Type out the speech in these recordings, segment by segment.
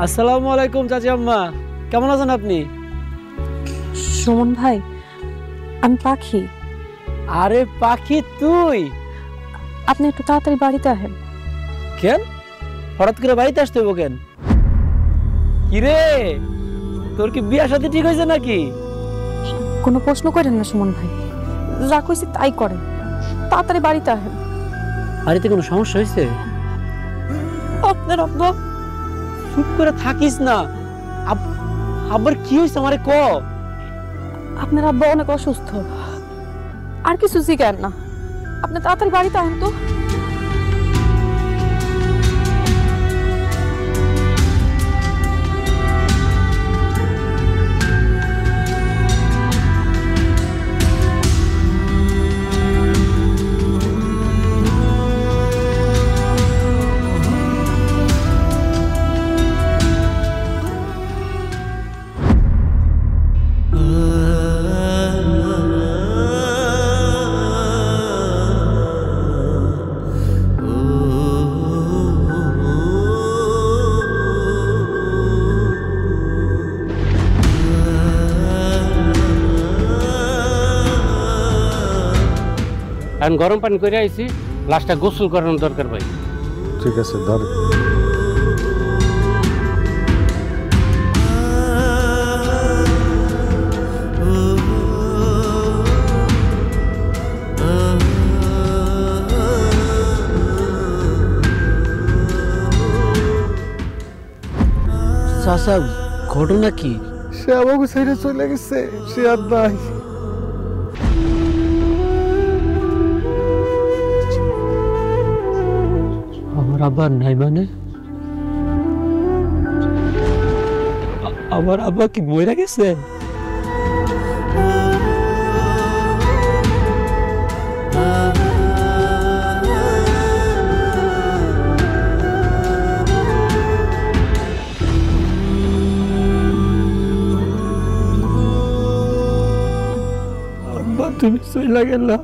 আসসালামু আলাইকুম চাচি আম্মা, কেমন আছেন আপনি? সুমন ভাই, আমি পাখি। আরে পাখি তুই? আপনি একটু তাড়াতাড়ি বাড়িতে আসেন। কেন হঠাৎ করে বাড়িতে আসতে হইব কেন? কিরে, তোর কি বিয়া শাদী ঠিক হয়েছে নাকি? কোনো প্রশ্ন করেন না সুমন ভাই, যা কইছি তাই করেন। তাড়াতাড়ি বাড়িতে আসেন। বাড়িতে কোনো সমস্যা হয়েছে? আপনার আব্বা। চুপ করে থাকিস না। আবার কি হয়েছে আমারে ক। আপনার আব্বা অনেক অসুস্থ, আর কিছু জিজ্ঞান না। আপনি তাড়াতাড়ি বাড়িতে আসেন তো। এখন গরম পানি করে আইছি, লাস্টটা গোসল করানোর দরকার ভাই। ঠিক আছে, ধর। চাচা, ঘটনা কি? সে আমাকে ছেড়ে চলে গেছে, সে আর নাই। আমার আব্বা নাই মানে? আমার আব্বা কি মরে গেছে? আব্বা তুমি চলে গেলা,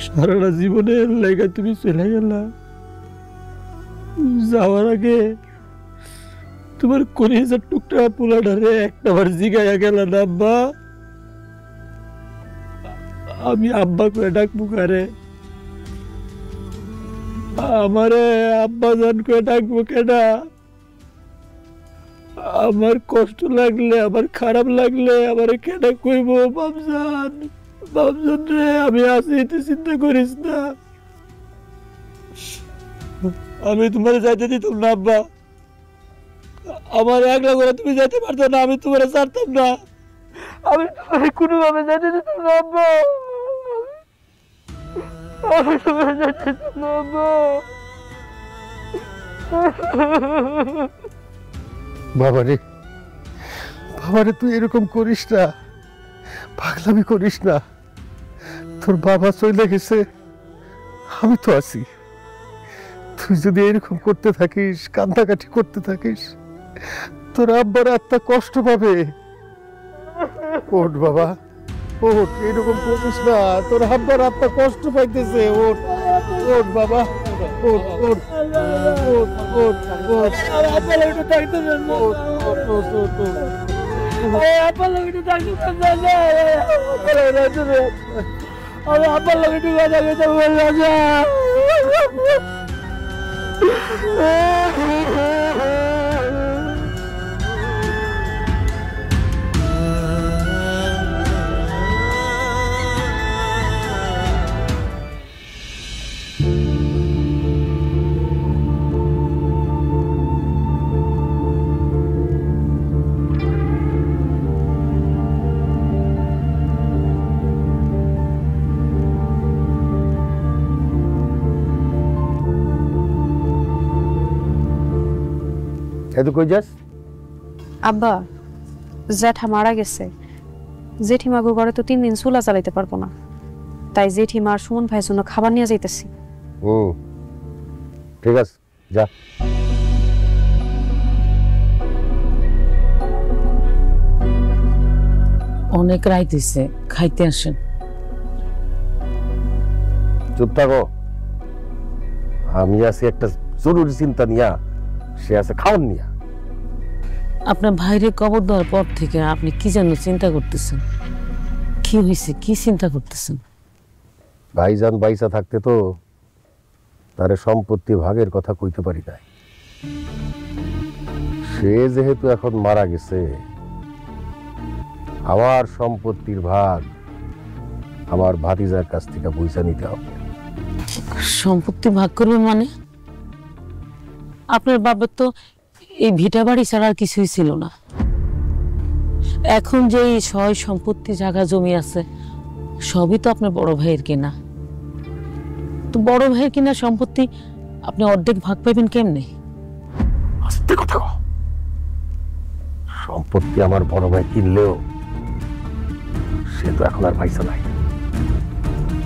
সারাটা জীবনের লেগে তুমি চলে গেলা। যাওয়ার আগে তোমার কলিজার টুকরা পোলাটারে একটা বার জিগাইয়া গেল না আব্বা? আমি আব্বা করে ডাকবো কারে? আমারে আব্বা জান করে ডাকবো কেনা? আমার কষ্ট লাগলে, আমার খারাপ লাগলে আমারে কেনা কইব বাবজান? বাবজান রে, আমি আছি, তুই চিন্তা করিস না। আমি তোমার যাইতে দিতাম না আব্বা। আমার একলা করে তুমি যাইতে পারতো না, আমি তোমার ছাড়তাম না। আমি তোমার কোনোভাবে যাইতে দিতাম না আব্বা। আমি তোমার যাইতে দিতাম না আব্বা। বাবারে, বাবারে, তুই এরকম করিস না, পাগলামি করিস না। তোর বাবা চলে গেছে, আমি তো আছি। তুই যদি এরকম করতে থাকিস, কান্দাকাটি করতে থাকিস, তোর আব্বার আত্মা কষ্ট পাবে। ওঠ বাবা, ওঠ, এরকম করিস না। তোর আব্বার আত্মা কষ্ট পাইতেছে। ওঠ, ওঠ বাবা, ওঠ, ওঠ, ওঠ, ওঠ, ওঠ। আব্বার একটু থাকতে দেন না। আব্বার একটু থাকতে দেন না। আব্বার একটু কথা কইতে বললাম না। এত কই যাস? আব্বা, জ্যাঠা মারা গেছে। জেঠিমাগো ঘরে তো 3 দিন চুলা চালাইতে পারবো না, তাই জেঠিমা আর সুমন ভাইয়ের জন্য খাবার নিয়ে যাইতেছি। ঠিক আছে, যা। অনেক রাইত হইছে, খাইতে আসেন। চুপ থাকো, আমি আছি একটা জরুরি চিন্তা নিয়া, সে আছে খাওয়ান নিয়া। আপনার ভাইরে কবর দেওয়ার পর থেকে আপনি কি যেন চিন্তা করতেছেন? কি হয়েছে, কি চিন্তা করতেছেন? ভাইজান বাইসা থাকতে তো তারে সম্পত্তি ভাগের কথা কইতে পারি নাই। সে যেহেতু এখন মারা গেছে, আমার সম্পত্তির ভাগ আমার ভাতিজার কাছ থেকে বুঝা নিতে হবে। সম্পত্তি ভাগ করবে মানে? আপনার বাবার তো এই ভিটা বাড়ি ছাড়া আর কিছুই ছিল না। এখন যে এই সয় সম্পত্তি, জায়গা জমি আছে, সবই তো আপনার বড় ভাইয়ের কেনা। তো বড় ভাইয়ের কিনা সম্পত্তি আপনি অর্ধেক ভাগ পাইবেন কেমনে? আস্তে কথা কও। সম্পত্তি আমার বড় ভাই কিনলেও সে তো এখন আর পয়সা নাই,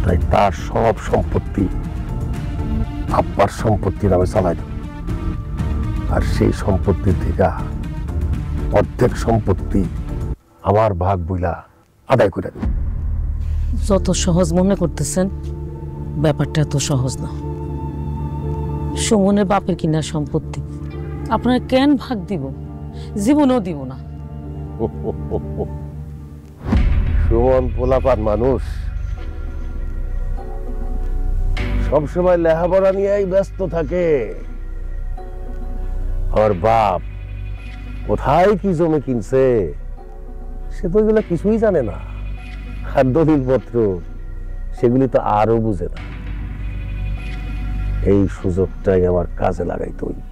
তাই তার সব সম্পত্তি আব্বার সম্পত্তি নামে চালাই দেব। আর সেই সম্পত্তির থেকে অর্ধেক সম্পত্তি আমার ভাগ বইলা আদায় করে দেব। যত সহজ মনে করতেছেন, ব্যাপারটা এত সহজ না। সুমনের বাপের কিনা সম্পত্তি আপনারা কেন ভাগ দিব? জীবনেও দিব না। সুমন পোলাপান মানুষ, সবসময় লেখাপড়া নিয়েই ব্যস্ত থাকে। আর বাপ কোথায় কি জমি কিনছে সে তো এগুলো কিছুই জানে না। আর দলিলপত্র সেগুলি তো আরো বুঝে না। এই সুযোগটাই আমার কাজে লাগাইতে হইবে।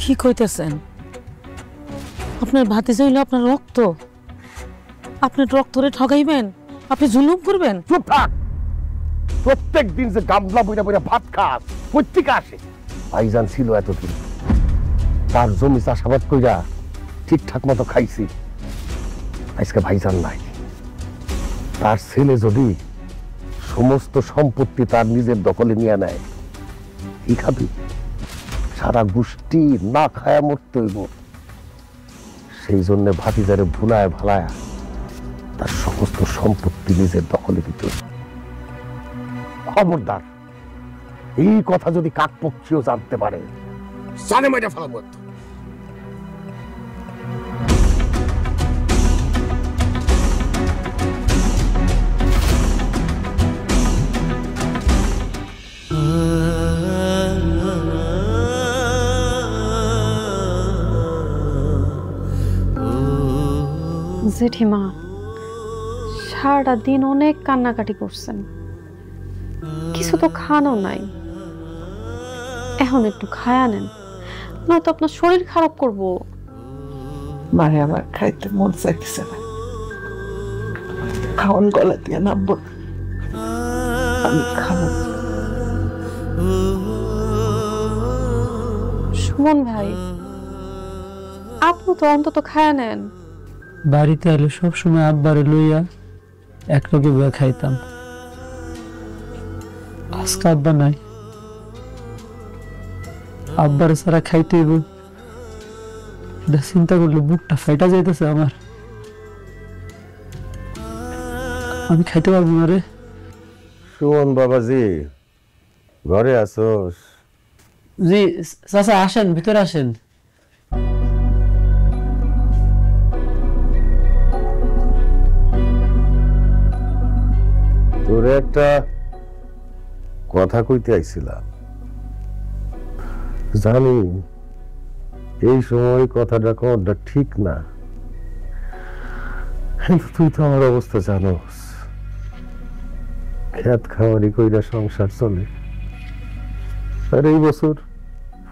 কি কইতেছেন? আপনার ভাতিজা হইল আপনার রক্ত, আপনার রক্তরে ঠগাইবেন, আপনি জুলুম করবেন? চুপ থাক। প্রত্যেক দিন যে গামলা বইরা বইরা ভাত খাস, পত্রিকা আসে। ভাইজান ছিল এতদিন, তার জমি চাষাবাদ কইরা ঠিকঠাক মতো খাইছি। আজকে ভাইজান নাই। তার ছেলে যদি সমস্ত সম্পত্তি তার নিজের দখলে নিয়ে নেয়, কি খাবি? সারা গোষ্ঠী না খায়া মরতে হইব। সেই জন্য ভাতিজারে ভুলায় ভালায় তার সমস্ত সম্পত্তি নিজের দখলে দিতে হইব। খবরদার, এই কথা যদি কাকপক্ষীও জানতে পারে, জানে মেরে ফেলাবো একদম। জেঠিমা সারাটা দিন অনেক কান্নাকাটি করছেন, কিছু তো খানো নাই। এখন একটু খায়া নেন, নয়তো আপনার শরীর খারাপ করবো। মানে আমার খাইতে মন চাইতেছে না, খাওয়ান গলা দিয়ে নামবো না, আমি খাবো। সুমন ভাই, আপনি তো অন্তত খায়া নেন। বাড়িতে এলে সবসময় আব্বারে লইয়া একলগে বয়ে খাইতাম। আজকে আব্বা নাই, আব্বারে ছাড়া খাইতে হইব। এটা চিন্তা করলে বুকটা ফাইটা যাইতেছে আমার। আমি খাইতে পারবো না রে। সুমন বাবাজি, ঘরে আসোস? জি চাচা, আসেন, ভিতরে আসেন। তোরে একটা কথা কইতে আইছিলাম। জানি এই সময় কথাটা কোনটা ঠিক না, কিন্তু তুই তো আমার অবস্থা জানোস। খেত খাওয়ারি কইরা সংসার চলে, আর এই বছর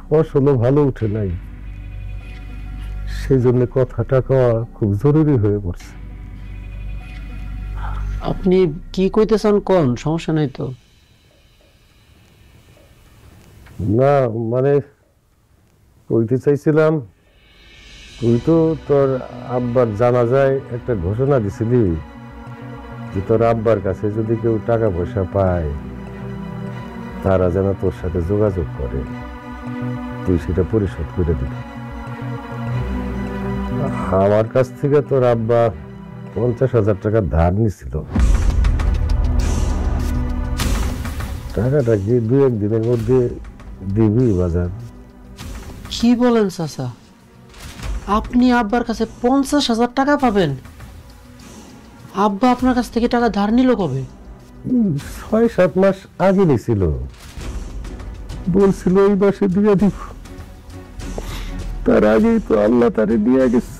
ফসলও ভালো উঠে নাই। সেই জন্য কথাটা কওয়া খুব জরুরি হয়ে পড়ছে। আপনি কি কইতেছেন কোন? সমস্যা নাই তো? না মানে কইতে চাইছিলাম, তুই তো তোর আব্বার জানাজায় একটা ঘোষণা দিছিলি যে তোর আব্বার কাছে যদি কেউ টাকা পয়সা পায় তারা যেন তোর সাথে যোগাযোগ করে, তুই সেটা পরিশোধ করে দিবি। আমার কাছ থেকে তোর আব্বা 50,000 টাকা ধার নিছিল। টাকাটা কি 2-1 দিনের মধ্যে দিবি বাজার? কি বলেন চাচা, আপনি আব্বার কাছে 50,000 টাকা পাবেন? আব্বা আপনার কাছ থেকে টাকা ধার নিল কবে? 6-7 মাস আগে নিছিল, বলছিল এই মাসে দিয়ে দিব। তার আগেই তো আল্লাহ তারে দিয়ে গেছে।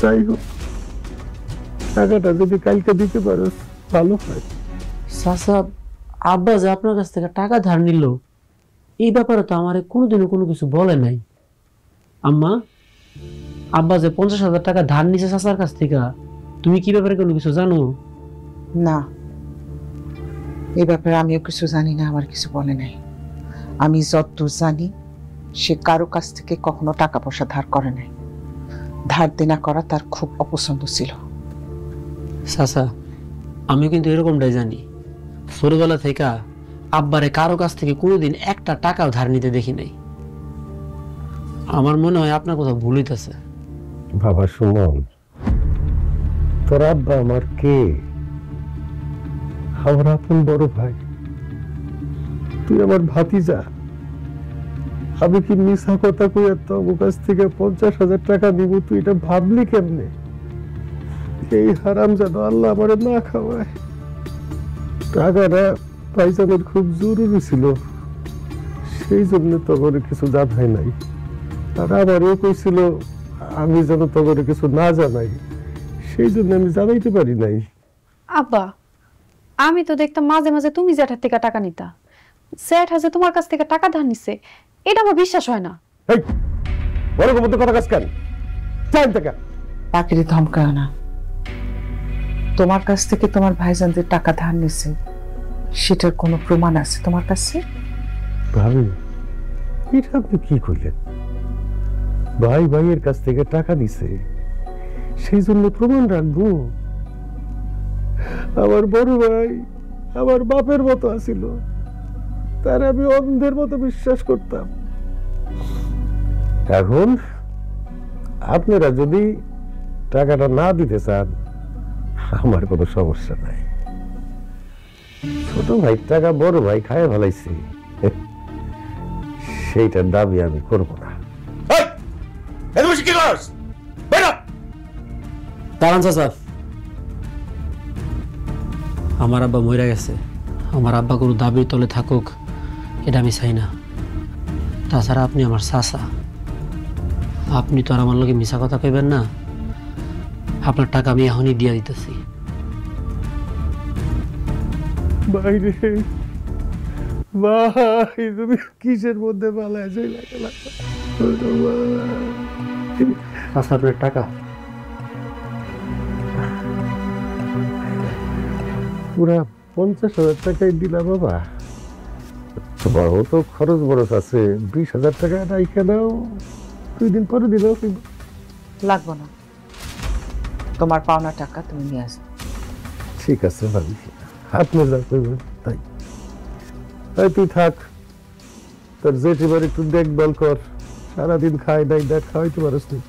যাই হোক, টাকাটা যদি কালকে দিতে পারো ভালো হয়। চাচা, আব্বা যে আপনার কাছ থেকে টাকা ধার নিল এই ব্যাপারে তো আমার কোনোদিনও কোনো কিছু বলে নাই। আম্মা, আব্বা যে 50,000 টাকা ধার নিছে চাচার কাছ থেকে, তুমি কি ব্যাপারে কোনো কিছু জানো? না, এই ব্যাপারে আমিও কিছু জানি না, আমার কিছু বলে নাই। আমি যতদূর জানি সে কারো কাছ থেকে কখনো টাকা পয়সা ধার করে নাই। ধার দেনা করা তার খুব অপছন্দ ছিল। চাচা, আমি কিন্তু এরকমটাই জানি। ছোটবেলা থেকে আব্বারে কারো কাছ থেকে কোনোদিন একটা টাকাও ধার নিতে দেখি নাই। আমার মনে হয় আপনার কোথাও ভুল হইতেছে। বাবা সুমন, তোর আব্বা আমার কে? আমার আপন বড় ভাই, তুই আমার ভাতিজা। আমি কি মিশা কথা কইয়া তোর কাছ থেকে 50,000 টাকা নিব? তুই এটা ভাবলি কেমনে? এই হারাম যেন আল্লাহ আমার না খাওয়ায়। টাকাটা পাইজানের খুব জরুরি ছিল, সেই জন্য তোর কিছু জানাই নাই। আর আমারও কইছিল আমি যেন তোর কিছু না জানাই, সেই জন্য আমি জানাইতে পারি নাই। আব্বা, আমি তো দেখতাম মাঝে মাঝে তুমি জ্যাঠার থেকে টাকা নিতা। জ্যাঠা যে তোমার কাছ থেকে টাকা ধার নিছে এটা আমার বিশ্বাস হয় না। এই বড় মধ্যে কথা কাজ কেন? চাই টাকা পাখিরে ধমকায় না। তোমার কাছ থেকে তোমার ভাইজান যে টাকা ধার নিছে সেটার কোনো প্রমাণ আছে তোমার কাছে? ভাবি, এটা আপনি কি কইলেন? ভাই ভাইয়ের কাছ থেকে টাকা নিছে, সেই জন্য প্রমাণ রাখবো? আমার বড় ভাই আমার বাপের মতো আছিল, তার আমি অন্ধের মতো বিশ্বাস করতাম। এখন আপনারা যদি টাকাটা না দিতে চান আমার কোনো সমস্যা নাই। ছোট ভাই টাকা বড় ভাই খায় ফেলাইছি, সেইটার দাবি আমি করবো না। দাঁড়ান চাচা, আমার আব্বা মরে গেছে। আমার আব্বা কোনো দাবির তলে থাকুক এটা আমি চাই না। তাছাড়া আপনি আমার চাচা, আপনি তো আর আমার লোকে মিশা কথা কইবেন না। আপনার টাকা আমি এখনই দিয়ে দিতেছি। বাইরে ভাই, তুমি কিসের মধ্যে পালায় আচ্ছা, আপনার টাকা পুরা 50,000 টাকাই দিলা বাবা। তোমারও তো খরচ বরচ আছে, 20,000 টাকা রাইখে দাও, 2 দিন পরে দিলেও লাগবো না, তোমার পাওনা টাকা তুমি নিয়ে আসো। ঠিক আছে ভাবি, আপনি যা করবেন তাই। তুই থাক, তোর জেঠিবার একটু দেখভাল কর, সারাদিন খাই নাই, দেখ খাওয়াইতে পারস তুই।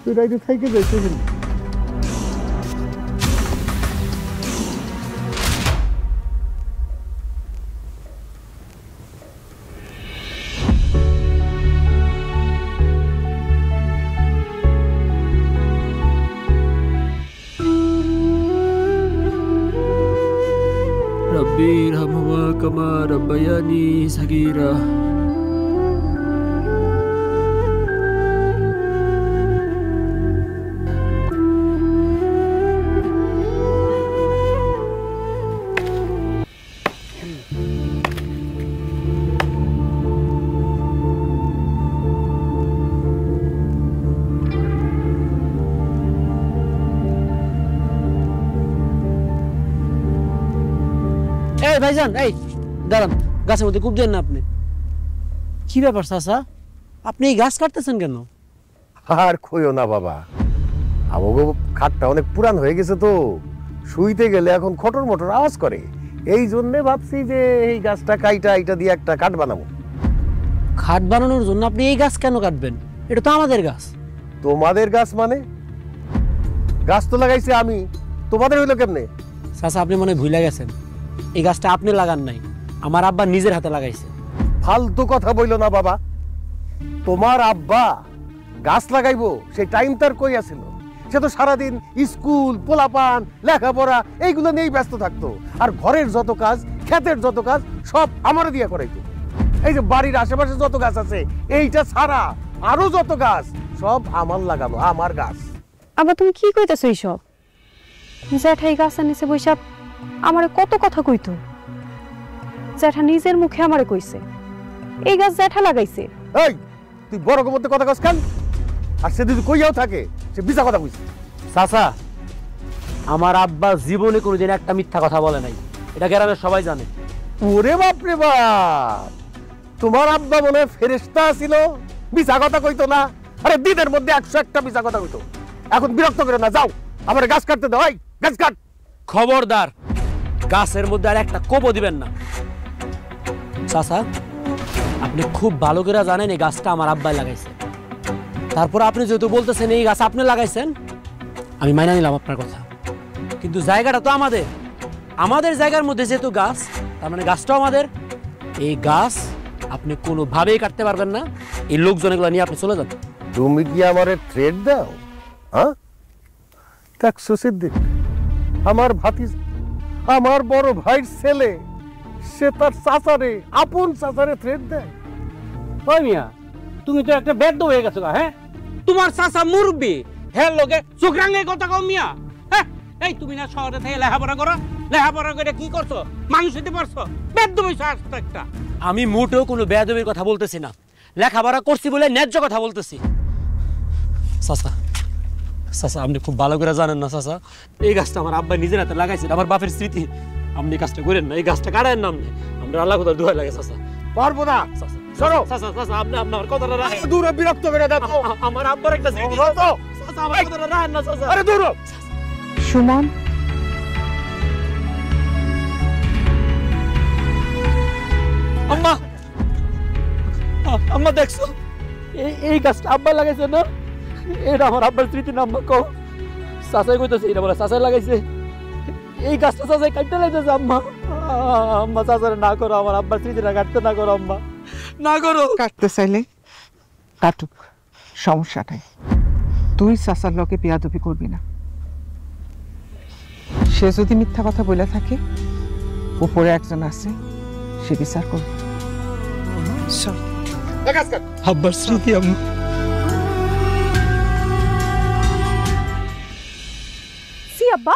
তুই রাইতে থাইকে যাইতে। রব্বি রহমহুমা কামা রব্বায়ানি সাগীরা। এই ভাইজান, এই দাঁড়ান, গাছের মধ্যে কূপ দেন না আপনি। কি ব্যাপার চাচা, আপনি এই গাছ কাটতেছেন কেন? আর কইও না বাবা, আমাগো খাটটা অনেক পুরান হয়ে গেছে তো, শুইতে গেলে এখন খটর মটর আওয়াজ করে। এই জন্যে ভাবছি যে এই গাছটা কাইটা এটা দিয়ে একটা কাঠ বানাবো। খাট বানানোর জন্য আপনি এই গাছ কেন কাটবেন? এটা তো আমাদের গাছ। তোমাদের গাছ মানে? গাছ তো লাগাইছি আমি, তোমাদের হইলো কেমনে? চাচা আপনি মনে হয় ভুলে গেছেন, এই গাছটা আপনি লাগান নাই, আমার আব্বা নিজের হাতে লাগাইছে। ফালতু কথা বইলো না বাবা, তোমার আব্বা গাছ লাগাইবো সেই টাইম তার কই আছিল? সে তো সারাদিন স্কুল, পোলাপান, লেখাপড়া এইগুলো নিয়েই ব্যস্ত থাকতো। আর ঘরের যত কাজ, ক্ষেতের যত কাজ সব আমারও দিয়া করাইতো। এই যে বাড়ির আশেপাশে যত গাছ আছে এইটা ছাড়া আরো যত গাছ সব আমার লাগানো, আমার গাছ। আবার তুমি কি কইতেছো এইসব? জ্যাঠাই গাছের নিচে বৈশাখ আমারে কত কথা কইতো। জ্যাঠা নিজের মুখে আমারে কইছে এই গাছ জ্যাঠা লাগাইছে। এই তুই বড় মধ্যে কথা কস কেন? আর সে যদি কইয়াও থাকে সে মিছা কথা কইছে। চাচা আমার আব্বা জীবনে কোনোদিন একটা মিথ্যা কথা বলে নাই, এটা গ্রামের সবাই জানে। ওরে বাপ রে বাপ, তোমার আব্বা মনে হয় ফেরেশতা ছিল, মিছা কথা কইতো না। আরে দিনের মধ্যে 101টা মিছা কথা কইতো। এখন বিরক্ত করে না, যাও আমার গাছ কাটতে দাও। এই গাছ কাট। খবরদার, গাছের মধ্যে আর একটা কোপও দিবেন না। চাচা আপনি খুব ভালো করে জানেন এই গাছটা আমার আব্বাই লাগাইছে। তারপর আপনি যেহেতু বলতেছেন এই গাছ আপনি লাগাইছেন, আমি মাইনা নিলাম আপনার কথা, কিন্তু জায়গাটা তো আমাদের। আমাদের জায়গার মধ্যে যেহেতু গাছ, তার মানে গাছটাও আমাদের। এই গাছ আপনি কোনোভাবেই কাটতে পারবেন না। এই লোকজন এগুলো নিয়ে আপনি চলে যান। তুমি কি আমারে থ্রেট দাও? হ্যাঁ দেখছো সিদ্দিক, আমার ভাতিজা, আমার বড় ভাইয়ের ছেলে, সে তার চাচারে, আপন চাচারে থ্রেট দেয়। ওই মিয়া, তুমি তো একটা বেদ্য হয়ে গেছো গা। হ্যাঁ, তোমার চাচা মুরব্বি, হ্যাঁ লোকে চোখ রাঙে কথা কও মিয়া। হ্যাঁ, এই তুমি না শহরে থেকে লেখাপড়া করো, লেখাপড়া করে কি করছো? মানুষ হতে পারছো? বেদ্য বৈশা আসতো একটা। আমি মোটেও কোনো বেয়াদবির কথা বলতেছি না, লেখাপড়া করছি বলে ন্যায্য কথা বলতেছি। চাচা চাচা আপনি খুব ভালো করে জানেন না চাচা, এই গাছটা আমার আব্বা নিজের হাতে লাগাইছে, আমার বাপের স্মৃতি। আপনি এই কাজটা করেন না, এই গাছটা কাটার নাম নেই। আমরা আল্লাহ কোথাও দোয়া লাগে চাচা। পারবো না, চাচা সরো। চাচা চাচা আপনি আপনার কথাটা রাখেন। দূরে বিরক্ত করে দাও। আমার আব্বার একটা স্মৃতি। চাচা আমার কথাটা রাখেন না চাচা। আরে দূর। সুমন, আম্মা, আম্মা দেখছো এই গাছটা আব্বা লাগাইছে না? এটা আমার আব্বার স্মৃতি না আম্মা? কও চাচাই কইতেছে এটা বলে চাচাই লাগাইছে। এই গাছটা চাচাই কাটতে লাগাইতেছে আম্মা। আম্মা চাচারে না করো, আমার আব্বার স্মৃতিটা কাটতে না করো আম্মা, না করো। কাটতে চাইলে কাটুক, সমস্যা নাই। তুই চাচার লোকে বেয়াদবি করবি না। সে যদি মিথ্যা কথা বলে থাকে, উপরে একজন আছে, সে বিচার করবে। চল। আব্বার স্মৃতি আম্মা। সি আব্বা,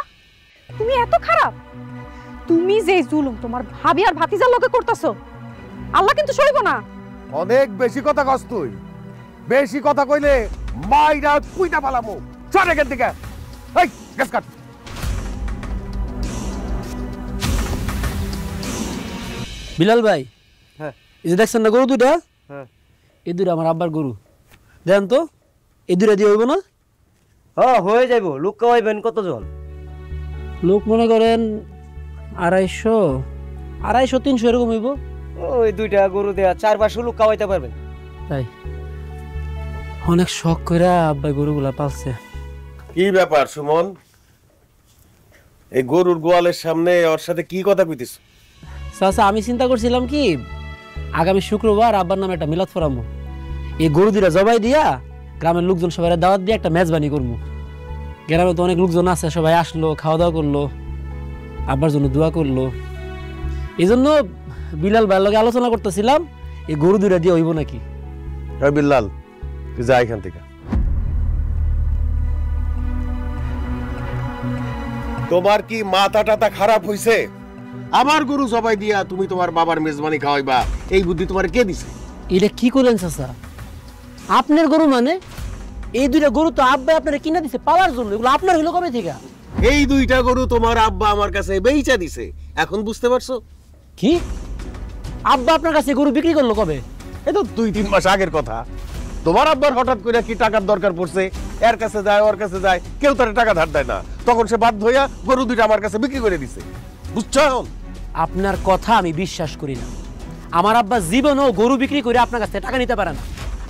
তুমি এত খারাপ? তুমি যে জুলুম তোমার ভাবি আর ভাতিজার লোকে করতেছো, আল্লাহ কিন্তু সইব না। অনেক বেশি কথা কস তুই। বেশি কথা কইলে মাইরা কুইটা পালামু। চল এখান থেকে। এই গাছ কাট। বিলাল ভাই, হ্যাঁ। এই যে দেখছেন না গরু দুটা, হ্যাঁ। এই দুটা আমার আব্বার গরু। দেন তো, এই দুটা দিয়ে হইব না? হ্যাঁ হয়ে যাইব। লোক খাওয়াইবেন কতজন? লোক মনে করেন 250, 300 এরকম হইব। ওই দুইটা গরু দেয়া 4-500 লোক খাওয়াইতে পারবেন। তাই অনেক শখ করে আব্বাই গরুগুলা পালছে। কি ব্যাপার সুমন, এই গরুর গোয়ালের সামনে ওর সাথে কি কথা কইতিস? চাচা আমি চিন্তা করছিলাম কি, আগামী শুক্রবার আব্বার নামে একটা মিলাদ ফরামো। এই গরু দুটা জবাই দিয়া গ্রামের লোকজন সবাই দাওয়াত দিয়ে একটা মেজবানি করবো। গ্রামে তো অনেক লোকজন আছে, সবাই আসলো, খাওয়া দাওয়া করলো, আব্বার জন্য দোয়া করলো। এই জন্য বিলাল ভাইয়ের লগে আলোচনা করতেছিলাম এই গরু দুটা দিয়ে হইব নাকি। বিল্লাল তুই যা এখান থেকে। তোমার কি মাথা টাথা খারাপ হইছে? আমার গরু জবাই দিয়া তুমি তোমার বাবার মেজবানি খাওয়াইবা, এই বুদ্ধি তোমার কে দিছে? এটা কি করেন চাচা? আপনার গরু মানে? এই দুইটা গরু তো আব্বা আপনারা কিনা দিছে পালার জন্য, এগুলো আপনার হইলো কবে থেকে? এই দুইটা গরু তোমার আব্বা আমার কাছে বেইচা দিছে, এখন বুঝতে পারছো? কি আব্বা আপনার কাছে গরু বিক্রি করলো কবে? এ তো 2-3 মাস আগের কথা। তোমার আব্বার হঠাৎ করে কি টাকার দরকার পড়ছে, এর কাছে যায় ওর কাছে যায়, কেউ তার টাকা ধার দেয় না, তখন সে বাধ্য হইয়া গরু দুইটা আমার কাছে বিক্রি করে দিছে। বুঝছো? এখন আপনার কথা আমি বিশ্বাস করি না। আমার আব্বা জীবনেও গরু বিক্রি করে আপনার কাছ থেকে টাকা নিতে পারে না।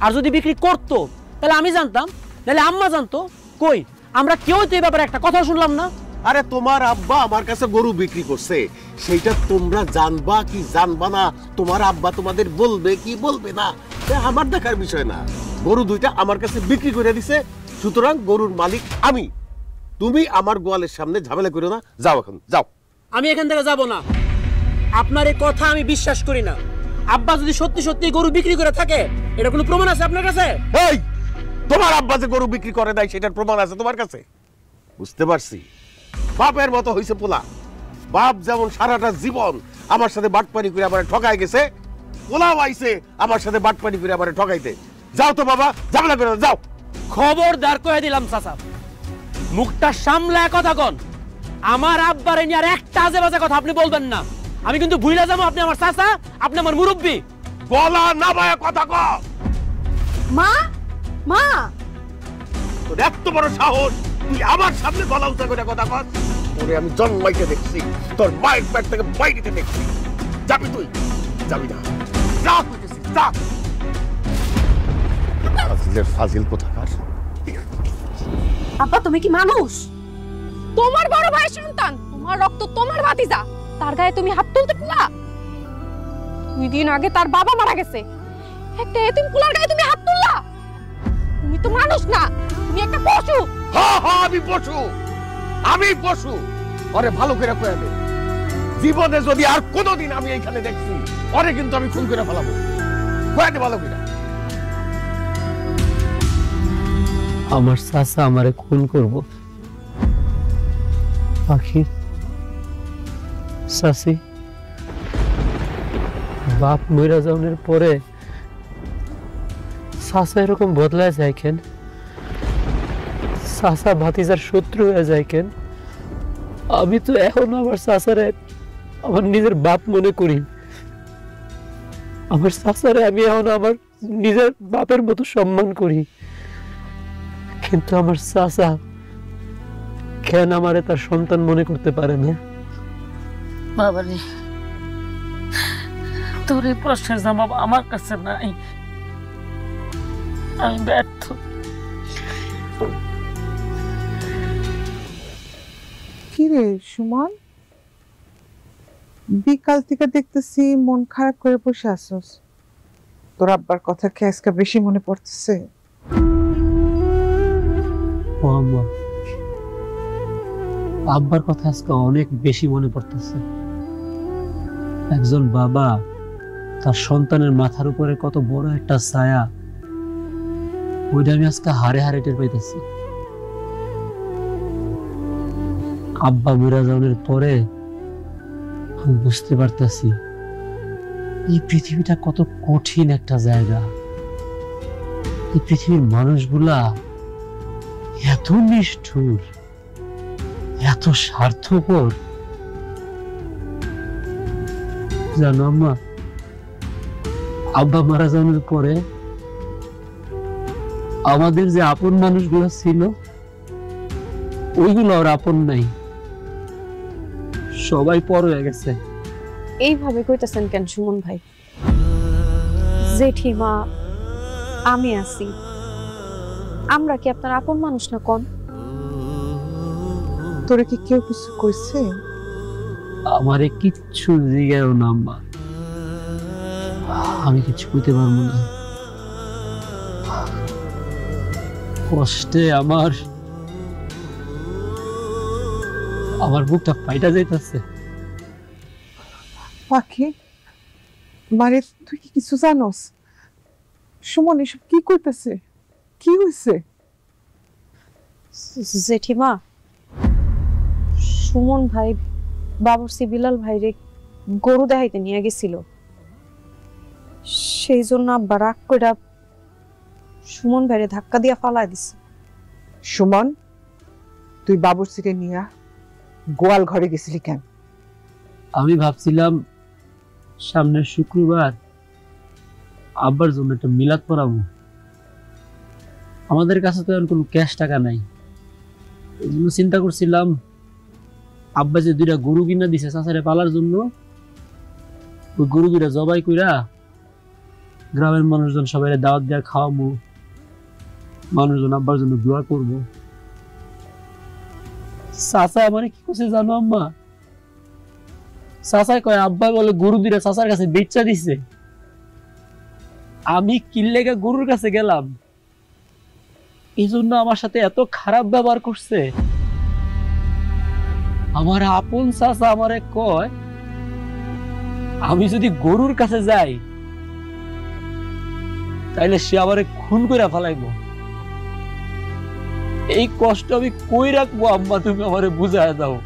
আর যদি বিক্রি করতো তাহলে আমি জানতাম, তাহলে আম্মা জানতো। কই, আমরা কেউ তো এই ব্যাপারে একটা কথা শুনলাম না। আরে তোমার আব্বা আমার কাছে গরু বিক্রি করছে, সেইটা তোমরা জানবা কি জানবা না, তোমার আব্বা তোমাদের বলবে কি বলবে না, এটা আমার দেখার বিষয় না। গরু দুইটা আমার কাছে বিক্রি করে দিছে, সুতরাং গরুর মালিক আমি। তুমি আমার গোয়ালের সামনে ঝামেলা করো না, যাও এখন যাও। আমি এখান থেকে যাব না। আপনার এই কথা আমি বিশ্বাস করি না। আব্বা যদি সত্যি সত্যি গরু বিক্রি করে থাকে, এটা কোনো প্রমাণ আছে আপনার কাছে? এই, তোমার আব্বা যে গরু বিক্রি করে দেয় সেটার প্রমাণ আছে তোমার কাছে? বুঝতে পারছি, বাপের মতো হইছে পোলা। বাপ যেমন সারাটা জীবন আমার সাথে বাটপানি করে আমার ঠকাই গেছে, পোলাও আইছে আমার সাথে বাটপানি করে আমার ঠকাইতে। যাও তো বাবা, ঝামেলা করে যাও। খবরদার কয়ে দিলাম চাচা, মুখটা সামলায় কথা কন। আমার আব্বারে নিয়ে আর একটা আজে বাজে কথা আপনি বলবেন না। আমি কিন্তু ভুলে যাবো আপনি আমার চাচা, আপনি আমার মুরব্বী। গলা না বায়া কথা কও। মা, মা, তোর এত বড় সাহস, তুই আমার সামনে গলা উঁচা করে কথা কস? তোরে আমি জন্মাইতে দেখছি, তোর মায়ের পেট থেকে বাইরে দেখছি। যাবি তুই? যাবি না, যা কইতেছি যা। ফাজিল কোথাকার। আব্বা তুমি কি মানুষ? তোমার বড় ভাইয়ের সন্তান, তোমার রক্ত, তোমার ভাতিজা, তার গায়ে তুমি হাত তুলতে না? 2 দিন আগে তার বাবা মারা গেছে, একটা এতিম পোলার গায়ে তুমি হাত তুললা? তুমি তো মানুষ না, তুমি একটা পশু। হ্যাঁ হ্যাঁ, আমি পশু, আমি পশু। ওরে ভালো করে কয়ে দে, জীবনে যদি আর কোনোদিন আমি এইখানে দেখছি ওরে কিন্তু আমি খুন করে ফেলাবো। কয়ে দে ভালো করে। আমার চাচা আমারে খুন করব। পাখি চাচি, বাপ মইরা যাওয়ার পরে চাচা এরকম বদলায় যায় কেন? চাচা ভাতিজার শত্রু হয়ে যায় কেন? আমি তো এখন আমার চাচারে আমার নিজের বাপ মনে করি। আমার চাচারে আমি এখন আমার নিজের বাপের মতো সম্মান করি, কিন্তু আমার চাচা কেন আমারে তার সন্তান মনে করতে পারে না? বাবারে, তোর এই প্রশ্নের জবাব আমার কাছে নাই। আমি ব্যর্থ। কিরে সুমন, বিকাল থেকে দেখতেছি মন খারাপ করে বসে আসছস। তোর আব্বার কথা কি আজকে বেশি মনে পড়তেছে? ও আম্মা, আব্বার কথা আজকে অনেক বেশি মনে পড়তেছে। একজন বাবা তার সন্তানের মাথার উপরে কত বড় একটা ছায়া, ওইটা আমি আজকে হারে হারে টের পাইতেছি। আব্বা মরে যাওয়ার পরে আমি বুঝতে পারতেছি এই পৃথিবীটা কত কঠিন একটা জায়গা। এই পৃথিবীর মানুষগুলা এত নিষ্ঠুর, এত স্বার্থপর। জানো আম্মা, আব্বা মারা যাওয়ার পরে আমাদের যে আপন মানুষগুলো ছিল ওইগুলো আর আপন নাই, সবাই পর হয়ে গেছে। এইভাবে কইতেছেন কেন সুমন ভাই? জেঠিমা, আমি আছি, আমরা কি আপনার আপন মানুষ না? কোন তোরে কি কেউ কিছু কইছে? আমারে কিচ্ছু জিগায়ও না আম্মা, আমি কিছু কইতে পারবো না। কষ্টে আমার বুকটা ফাইটা যাইতেছে। পাখি, মানে তুই কি কিছু জানোস? সুমন এসব কি করতেছে? কি হয়েছে? জেঠিমা, সুমন ভাই বাবুর্চি বিলাল ভাইরে গরু দেখাইতে নিয়ে গেছিল, সেই জন্য আব্বা রাগ করে সুমন ভাইরে ধাক্কা দিয়া ফালাই দিছে। সুমন, তুই বাবুর্চিকে নিয়ে গোয়াল ঘরে গেছিলি কেন? আমি ভাবছিলাম সামনের শুক্রবার আব্বার জন্য একটা মিলাদ পড়াবো, আমাদের কাছে তো এখন কোনো ক্যাশ টাকা নাই, এই জন্য চিন্তা করছিলাম আব্বা যে 2টা গরু কিনা দিছে চাচারে পালার জন্য, ওই গরু 2টা জবাই কইরা গ্রামের মানুষজন সবাই দাওয়াত দেওয়া খাওয়াবো, মানুষজন আব্বার জন্য দোয়া করবো। চাচা আমার কি করছে জানো আম্মা? চাচা কয় আব্বা বলে গরু 2টা চাচার কাছে বেচা দিছে। আমি কিল্লেগা গরুর কাছে গেলাম, এই জন্য আমার সাথে এত খারাপ ব্যবহার করছে। আমার আপন চাচা আমারে কয় আমি যদি গরুর কাছে যাই তাইলে সে আমারে খুন করে ফেলাইব। এই কষ্ট আমি কই রাখবো আম্মা, তুমি আমারে বুঝায় দাও।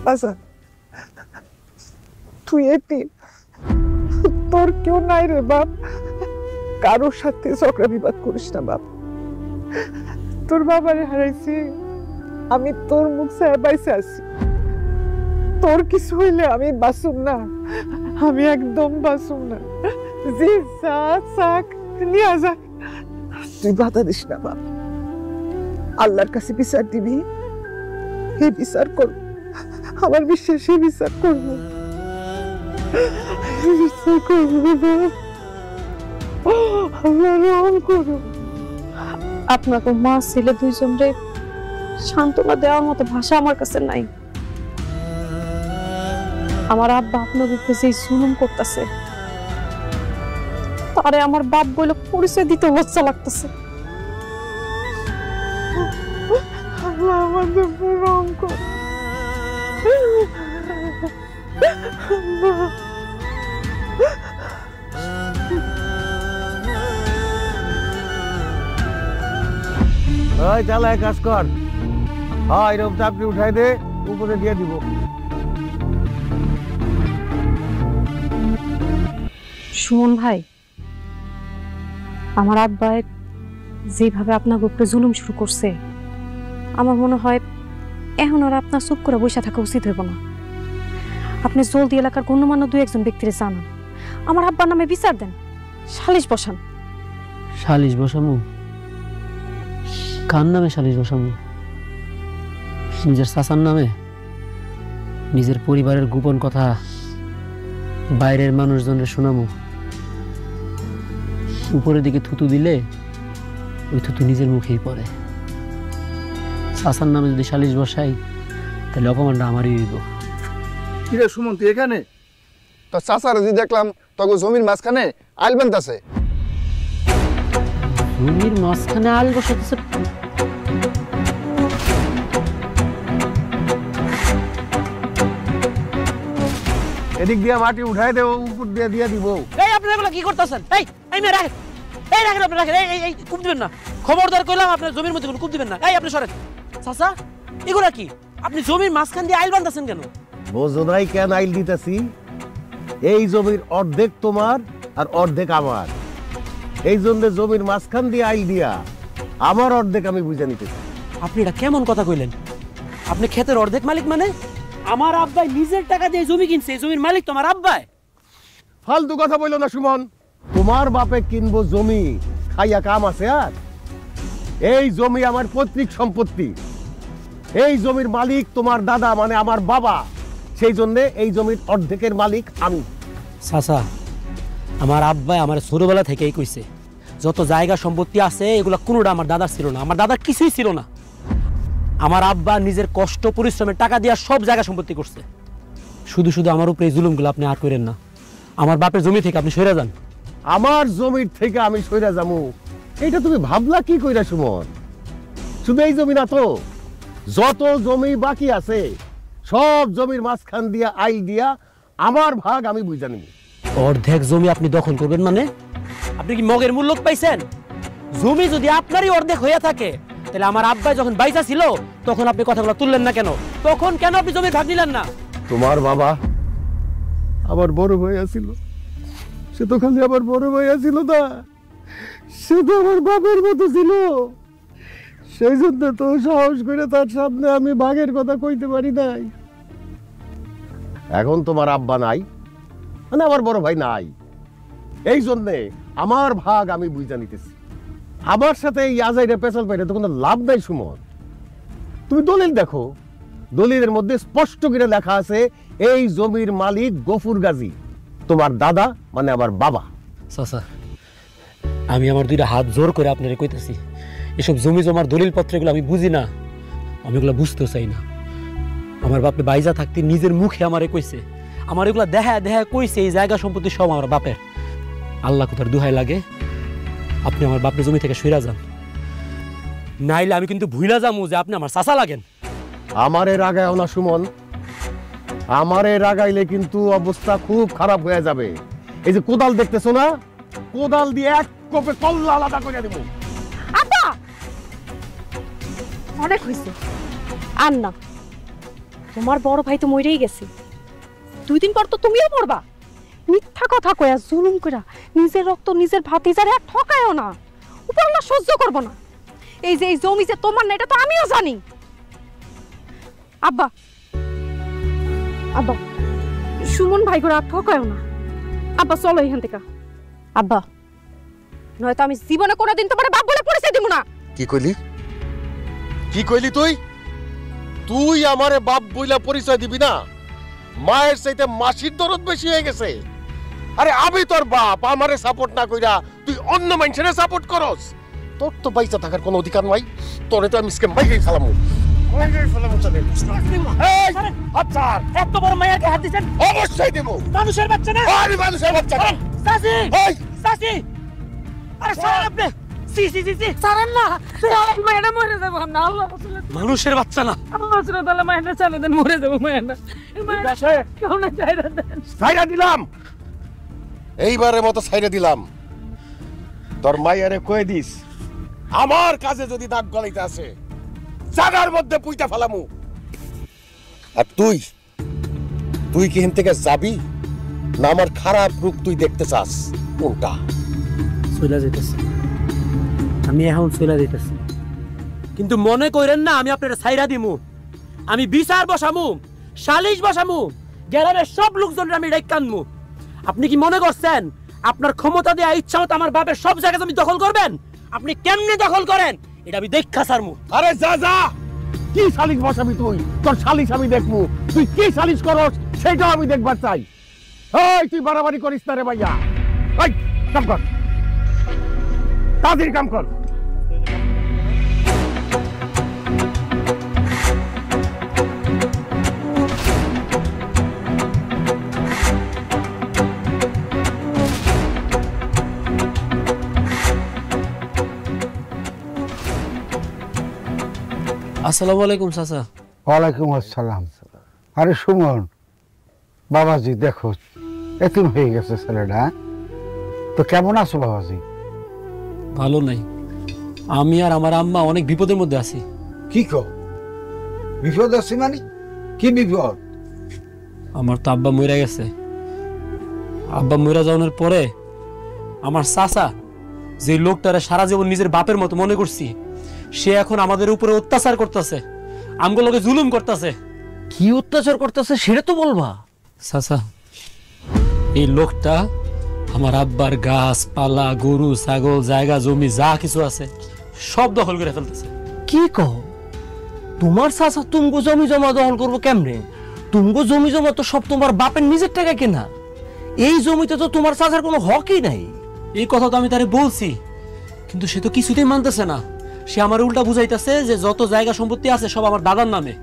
আচ্ছা তুই এতিম, তোর কেউ নাই রে বাপ, কারোর সাথে ঝগড়া বিবাদ করিস না বাপ। তোর বাবারে হারাইছি, আমি তোর মুখ ছায়া বাইসে আছি। তোর কিছু হইলে আমি বাঁচুম না, আমি একদম বাঁচুম না। জি যাক নিয়ে যাক, তুই বাধা দিস না বাপ। আল্লাহর কাছে বিচার দিবি, এই বিচার কর, আমার বিশ্বাস এই বিচার করবো, বিচার করবো বাপ। আল্লাহ রহম করো। আপনাকে মা ছেলে দুইজনরে সান্ত্বনা দেওয়ার মতো ভাষা আমার কাছে নাই। আমার আব্বা আপনার উপরে যে জুলুম করতেছে তারে আমার বাপ বলে পরিচয় দিতে লজ্জা লাগতেছে। আল্লাহ আমাদের উপর রহম কর। ওই চালায় কাজ কর, হ্যাঁ এরকম চাকরি উঠাই দে, উপরে দিয়ে দিব। সুমন ভাই, আমার আব্বা যেভাবে আপনার উপরে জুলুম শুরু করছে, আমার মনে হয় এখন আর আপনার চুপ করে বসে থাকা উচিত হইব না। আপনি জলদি এলাকার গণ্যমান্য 2-1 ব্যক্তিরে জানান, আমার আব্বার নামে বিচার দেন, সালিশ বসান। সালিশ বসামু? কার নামে সালিশ বসামু? নিজের চাচার নামে? নিজের পরিবারের গোপন কথা বাইরের মানুষজনের শোনামু? উপরের দিকে থুতু দিলে ওই থুতু নিজের মুখেই পড়ে। চাচার নামে যদি সালিশ বসাই তাহলে অপমানটা আমারই হইব। কিরে সুমন, তুই এখানে? তো চাচার যে দেখলাম তখন জমির মাঝখানে আইল বানতাছে। জমির মাঝখানে আল বসাতেছে? এদিক দিয়ে মাটি উঠাই দেবো, উপর দিয়ে দিয়ে দিব। এই আপনারা এগুলা কি করতেছেন? এই মেয়ে রাখেন, এই রাখেন, আপনি রাখেন, এই কূপ দিবেন না, খবরদার কইলাম আপনার জমির মধ্যে কোনো কূপ দিবেন না। এই আপনি সরেন। চাচা এগুলা কি? আপনি জমির মাঝখান দিয়ে আইল বানতেছেন কেন? বোঝো নাই কেন আইল দিতেছি? এই জমির অর্ধেক তোমার আর অর্ধেক আমার, এই জন্য জমির মাঝখান দিয়ে আইল দিয়া আমার অর্ধেক আমি বুঝে নিতেছি। আপনি এটা কেমন কথা কইলেন? আপনি ক্ষেতের অর্ধেক মালিক মানে? আমার আব্বাই নিজের টাকা দিয়ে জমি কিনছে, এই জমির মালিক তো আমার আব্বাই। ফালতু কথা বললো না সুমন, তোমার বাপে কিনবো জমি, খাইয়া কাম আছে আর? এই জমি আমার পৈতৃক সম্পত্তি, এই জমির মালিক তোমার দাদা মানে আমার বাবা, সেই জন্য এই জমির অর্ধেকের মালিক আমি। চাচা, আমার আব্বাই আমার ছোটবেলা থেকেই কইছে যত জায়গা সম্পত্তি আছে এগুলা কোনোটা আমার দাদার ছিল না, আমার দাদার কিছুই ছিল না। আমার আব্বা নিজের কষ্ট পরিশ্রমের টাকা দিয়া সব জায়গা সম্পত্তি করছে। শুধু শুধু আমার উপরে এই জুলুমগুলো আপনি আর করেন না। আমার বাপের জমি থেকে আপনি সরে যান। আমার জমির থেকে আমি সইরা যাবো এইটা তুমি ভাবলা কি কইরা সুমন? শুধু এই জমি না তো, যত জমি বাকি আছে সব জমির মাঝখান দিয়া আইল দিয়া আমার ভাগ আমি বুঝা নিব। অর্ধেক জমি আপনি দখল করবেন মানে? আপনি কি মগের মূল্য পাইছেন? জমি যদি আপনারই অর্ধেক হয়ে থাকে তাহলে আমার আব্বাই যখন বাইসা ছিল তখন আপনি কথাগুলো তুললেন না কেন? তখন কেন আপনি জমির ভাগ নিলেন না? তোমার বাবা আমার বড় ভাই আছিল, সে তো খালি আমার বড় ভাই আছিল না, সে তো আমার বাপের মতো ছিল। সেই জন্য তো সাহস করে তার সামনে আমি ভাগের কথা কইতে পারি নাই। এখন তোমার আব্বা নাই, মানে আমার বড় ভাই নাই, এই জন্যে আমার ভাগ আমি বুঝা নিতেছি। আমার সাথে এই আজাইরা পেছাল পাইলে তো কোনো লাভ নাই সুমন। তুমি দলিল দেখো, দলিলের মধ্যে স্পষ্ট করে লেখা আছে এই জমির মালিক গফুর গাজী, তোমার দাদা মানে আমার বাবা। চাচা, আমি আমার দুইটা হাত জোর করে আপনারে কইতেছি, এসব জমি জমার দলিল পত্রগুলো আমি বুঝি না, আমি এগুলো বুঝতেও চাই না। আমার বাপে বাইজা থাকতে নিজের মুখে আমারে কইছে, আমার এগুলা দেখা দেখা কইছে এই জায়গা সম্পত্তি সব আমার বাপের। আল্লাহ কোথার দুহাই লাগে আপনি আমার বাপের জমি থেকে সইরা যান, নাইলে আমি কিন্তু ভুইলা যামু যে আপনি আমার চাচা লাগেন। আমারে রাগায় না সুমন, আমারে রাগাইলে কিন্তু অবস্থা খুব খারাপ হয়ে যাবে। এই যে কোদাল দেখতেছো না, কোদাল দিয়ে এক কোপে কল্লা আলাদা করে দেব। আব্বা অনেক হয়েছে, আর না, তোমার বড় ভাই তো মরেই গেছে, 2 দিন পর তো তুমিও মরবা। মিথ্যা কথা কয়া জুলুম কইরা নিজের রক্ত নিজের ভাতিজারে আর ঠকায়ও না, উপরওয়ালা সহ্য করব না। এই যে এই জমি যে তোমার না এটা তো আমিও জানি। আব্বা আব্বা সুমন ভাই করে আর ঠকায়ও না। আব্বা চলো এখান থেকে। আব্বা নয়তো আমি জীবনে কোনোদিন তোমার বাপ বলে পরিচয় দিব না। কি কইলি? কি কইলি তুই? তুই আমারে বাপ বইলা পরিচয় দিবি না? মায়ের চাইতে মাসির দরদ বেশি হয়ে গেছে। আরে আমি তোর বাপ, আমারে সাপোর্ট না কইরা তুই অন্য মানুষের সাপোর্ট করস? তোর তো বাইচা থাকার কোনো অধিকার নাই। তোরে তো আমি স্কেম বাইরেই ফেলামু। এত বড় মায়েরকে হাত দিছেন? অবশ্যই দেব। মানুষের বাচ্চা না? আরে মানুষের বাচ্চা না। চাচি এই চাচি, আরে ছাড়েন আপনি। সি সি সি সি ছাড়েন না, মায়েরা মরে যাবো আমরা। আল্লাহ মানুষের বাচ্চা না। আল্লাহ তাআলা মায়েরা চালে দেন, মরে যাবো মায়েরা। কেউ না চাইরা দেন। ছাইরা দিলাম, এইবারের মতো ছাইরা দিলাম। তোর মাইয়ারে কয়ে দিস আমার কাছে যদি দাগ গলাইতে আসে জাগার মধ্যে পুইটা ফেলামু। আর তুই তুই কি এখান থেকে যাবি না আমার খারাপ রূপ তুই দেখতে চাস? কোনটা? চলে যেতেছি আমি, এখন চলে যেতেছি, কিন্তু মনে করেন না আমি আপনার ছাইরা দিমু। আমি বিচার বসামু, সালিশ বসামু, গ্রামের সব লোকজনের আমি ডাইক কানমু। আপনি কি মনে করছেন আপনার ক্ষমতা দেয়া ইচ্ছা মতো আমার বাপের সব জায়গা তুমি দখল করবেন? আপনি কেমনে দখল করেন এটা আমি দেখা ছাড়মু। আরে যা যা, কি সালিশ বসাবি তুই? তোর সালিশ আমি দেখবো। তুই কি সালিশ করস সেটাও আমি দেখবার চাই। এই তুই বাড়াবাড়ি করিস না রে ভাইয়া। এই কাম কর, তাড়াতাড়ি কাম কর। আসসালামু আলাইকুম চাচা। ওয়ালাইকুম আসসালাম। আরে সুমন, বাবাজি দেখো এতিম হয়ে গেছে ছেলেটা। তো কেমন আছো বাবাজি? ভালো নাই, আমি আর আমার আম্মা অনেক বিপদের মধ্যে আছি। কি কো? বিপদ আছে মানে কি বিপদ? আমার তো আব্বা মরে গেছে। আব্বা মরে যাওয়ার পরে আমার চাচা, যে লোকটারে সারা জীবন নিজের বাপের মতো মনে করছি, সে এখন আমাদের উপরে অত্যাচার করতেছে, আমগুলোকে জুলুম করতেছে। কি অত্যাচার করতেছে সেটা তো বলবা। চাচা, এই লোকটা আমার আব্বার গাছপালা, গরু ছাগল, জায়গা জমি যা কিছু আছে সব দখল করে ফেলতেছে। কি কও? তোমার চাচা তুমগো জমি জমা দখল করবো কেমনে? তুমগো জমি জমা তো সব তোমার বাপের নিজের টাকা কেনা। এই জমিতে তো তোমার চাচার কোনো হকই নাই। এই কথা তো আমি তারে বলছি, কিন্তু সে তো কিছুতেই মানতেছে না। সে আমার উল্টা বুঝাইতেছে যে যত জায়গা সম্পত্তি আছে সব আমার দাদার নামে,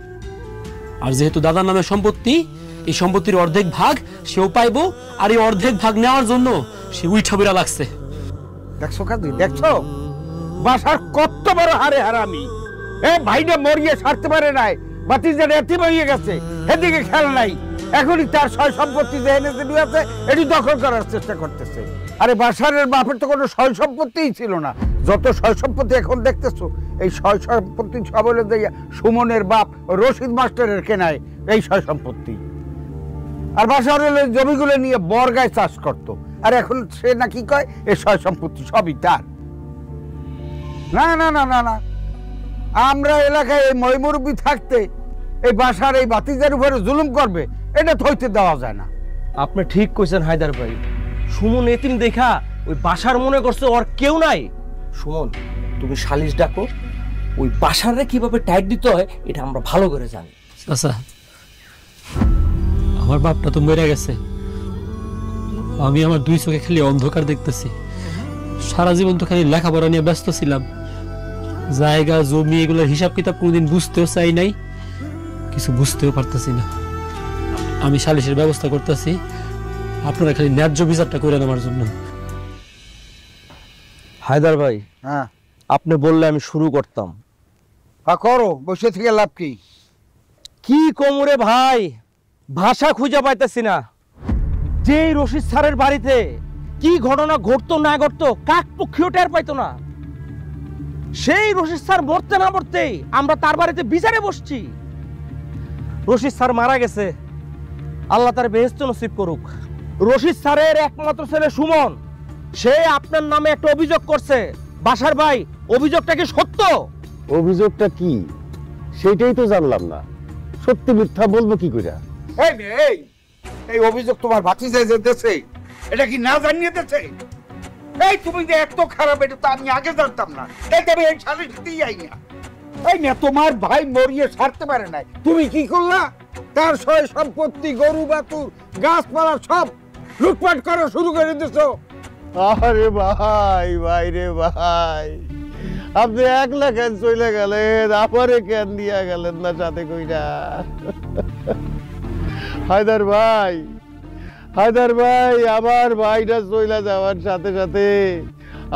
আর যেহেতু দাদার নামে সম্পত্তি, এই সম্পত্তির অর্ধেক ভাগ সেও পাইবো, আর এই অর্ধেক ভাগ নেওয়ার জন্য সে উইঠা বিড়া লাগছে। দেখছো কাজী, দেখছো বাসার কত বড় হারে হারামি। এ ভাইটা মরিয়ে সারতে পারে নাই, বাতিজারে এতিম হয়ে গেছে, এদিকে খেয়াল নাই। এখনই তার সয় সম্পত্তি যে এনেছে আছে এটি দখল করার চেষ্টা করতেছে। আরে বাসারের বাপের তো কোনো সয় সম্পত্তিই ছিল না। যত সয় সম্পত্তি এখন দেখতেছো, এই সয় সম্পত্তি সব হলে সুমনের বাপ রশিদ মাস্টারের কেনায় এই সয় সম্পত্তি। আর বাসারের জমিগুলো নিয়ে বর্গায় চাষ করতো, আর এখন সে নাকি কয় এই সয় সম্পত্তি সবই তার। না না না না না, আমরা এলাকায় এই ময়মুরব্বি থাকতে এই বাসার এই বাতিজার উপরে জুলুম করবে, এটা থইতে দেওয়া যায় না। আপনি ঠিক কইছেন হায়দার ভাই। সুমন এতিম দেখা ওই বাসার মনে করছে ওর কেউ নাই। সুমন, তুমি সালিশ ডাকো, ওই বাসারে কিভাবে টাইট দিতে হয় এটা আমরা ভালো করে জানি। চাচা, আমার বাপটা তো মরে গেছে, আমি আমার দুই চোখে খালি অন্ধকার দেখতেছি। সারা জীবন তো খালি লেখাপড়া নিয়ে ব্যস্ত ছিলাম, জায়গা জমি এগুলোর হিসাব কিতাব কোনোদিন বুঝতেও চাই নাই, কিছু বুঝতেও পারতেছি না। আমি সালিশের ব্যবস্থা করতেছি, আপনারা খালি ন্যায্য বিচারটা করে নেওয়ার জন্য। হায়দার ভাই, হ্যাঁ আপনি বললে আমি শুরু করতাম। করো, বসে থেকে লাভ কি? কি কোমরে ভাই, ভাষা খুঁজে পাইতেছি না। যেই রশিদ স্যারের বাড়িতে কি ঘটনা ঘটতো না ঘটতো কাক পক্ষীও টের পাইতো না, সেই রশিদ স্যার মরতে না মরতেই আমরা তার বাড়িতে বিচারে বসছি। রশিদ স্যার মারা গেছে, আল্লাহ তার বেহেশত নসিব করুক। রশিদ স্যারের একমাত্র ছেলে সুমন, সে আপনার নামে একটা অভিযোগ করছে। বাসার ভাই, অভিযোগটা কি সত্য? অভিযোগটা কি সেটাই তো জানলাম না, সত্যি মিথ্যা বলবো কি করে? এই অভিযোগ তোমার ভাতিজাই যে দেশে, এটা কি না জানিয়ে দেছে? এই তুমি যে এত খারাপ, এটা তো আমি আগে জানতাম না। এই তবে এই সালিশ দিতেই যাই না। এই না, তোমার ভাই মরিয়ে ছাড়তে পারে নাই, তুমি কি করলা? তার সয় সম্পত্তি, গরু বাছুর, গাছপালা সব লুটপাট করা শুরু করে দিছো। আরে ভাই, ভাই রে ভাই, আপনি একলা কেন চলে গেলেন, আমারে কেন দিয়া গেলেন না সাথে কইরা? হায়দার ভাই, হায়দার ভাই, আমার ভাইটা চলে যাওয়ার সাথে সাথে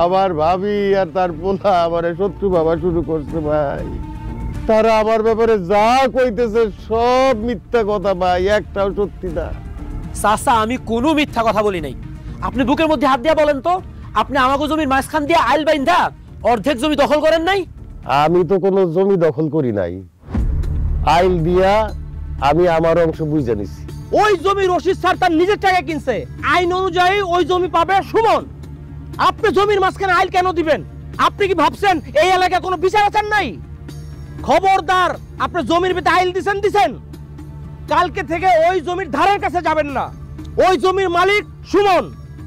আমার ভাবি আর তার পোলা আমারে শত্রু ভাবা শুরু করছে ভাই। তারা আমার ব্যাপারে যা কইতেছে সব মিথ্যা কথা ভাই, একটাও সত্যি না। চাচা, আমি কোনো মিথ্যা কথা বলি নাই। আপনি বুকের মধ্যে হাত দিয়া বলেন তো, আপনি আমাকে জমির মাঝখান দিয়ে আইল বাইন্ধা অর্ধেক জমি দখল করেন নাই? আমি তো কোনো জমি দখল করি নাই, আইল দিয়া আমি আমার অংশ বুঝে নিছি। ওই জমি রশিদ স্যার তার নিজের টাকা কিনছে, আইন অনুযায়ী ওই জমি পাবে সুমন। আপনি জমির মাঝখানে আইল কেন দিবেন? আপনি কি ভাবছেন এই এলাকায় কোনো বিচার আচার নাই? খবরদার, আপনি জমির ভিতরে আইল দিছেন, কালকে থেকে ওই জমির ধারের কাছে যাবেন না। ওই জমির মালিক সুমন।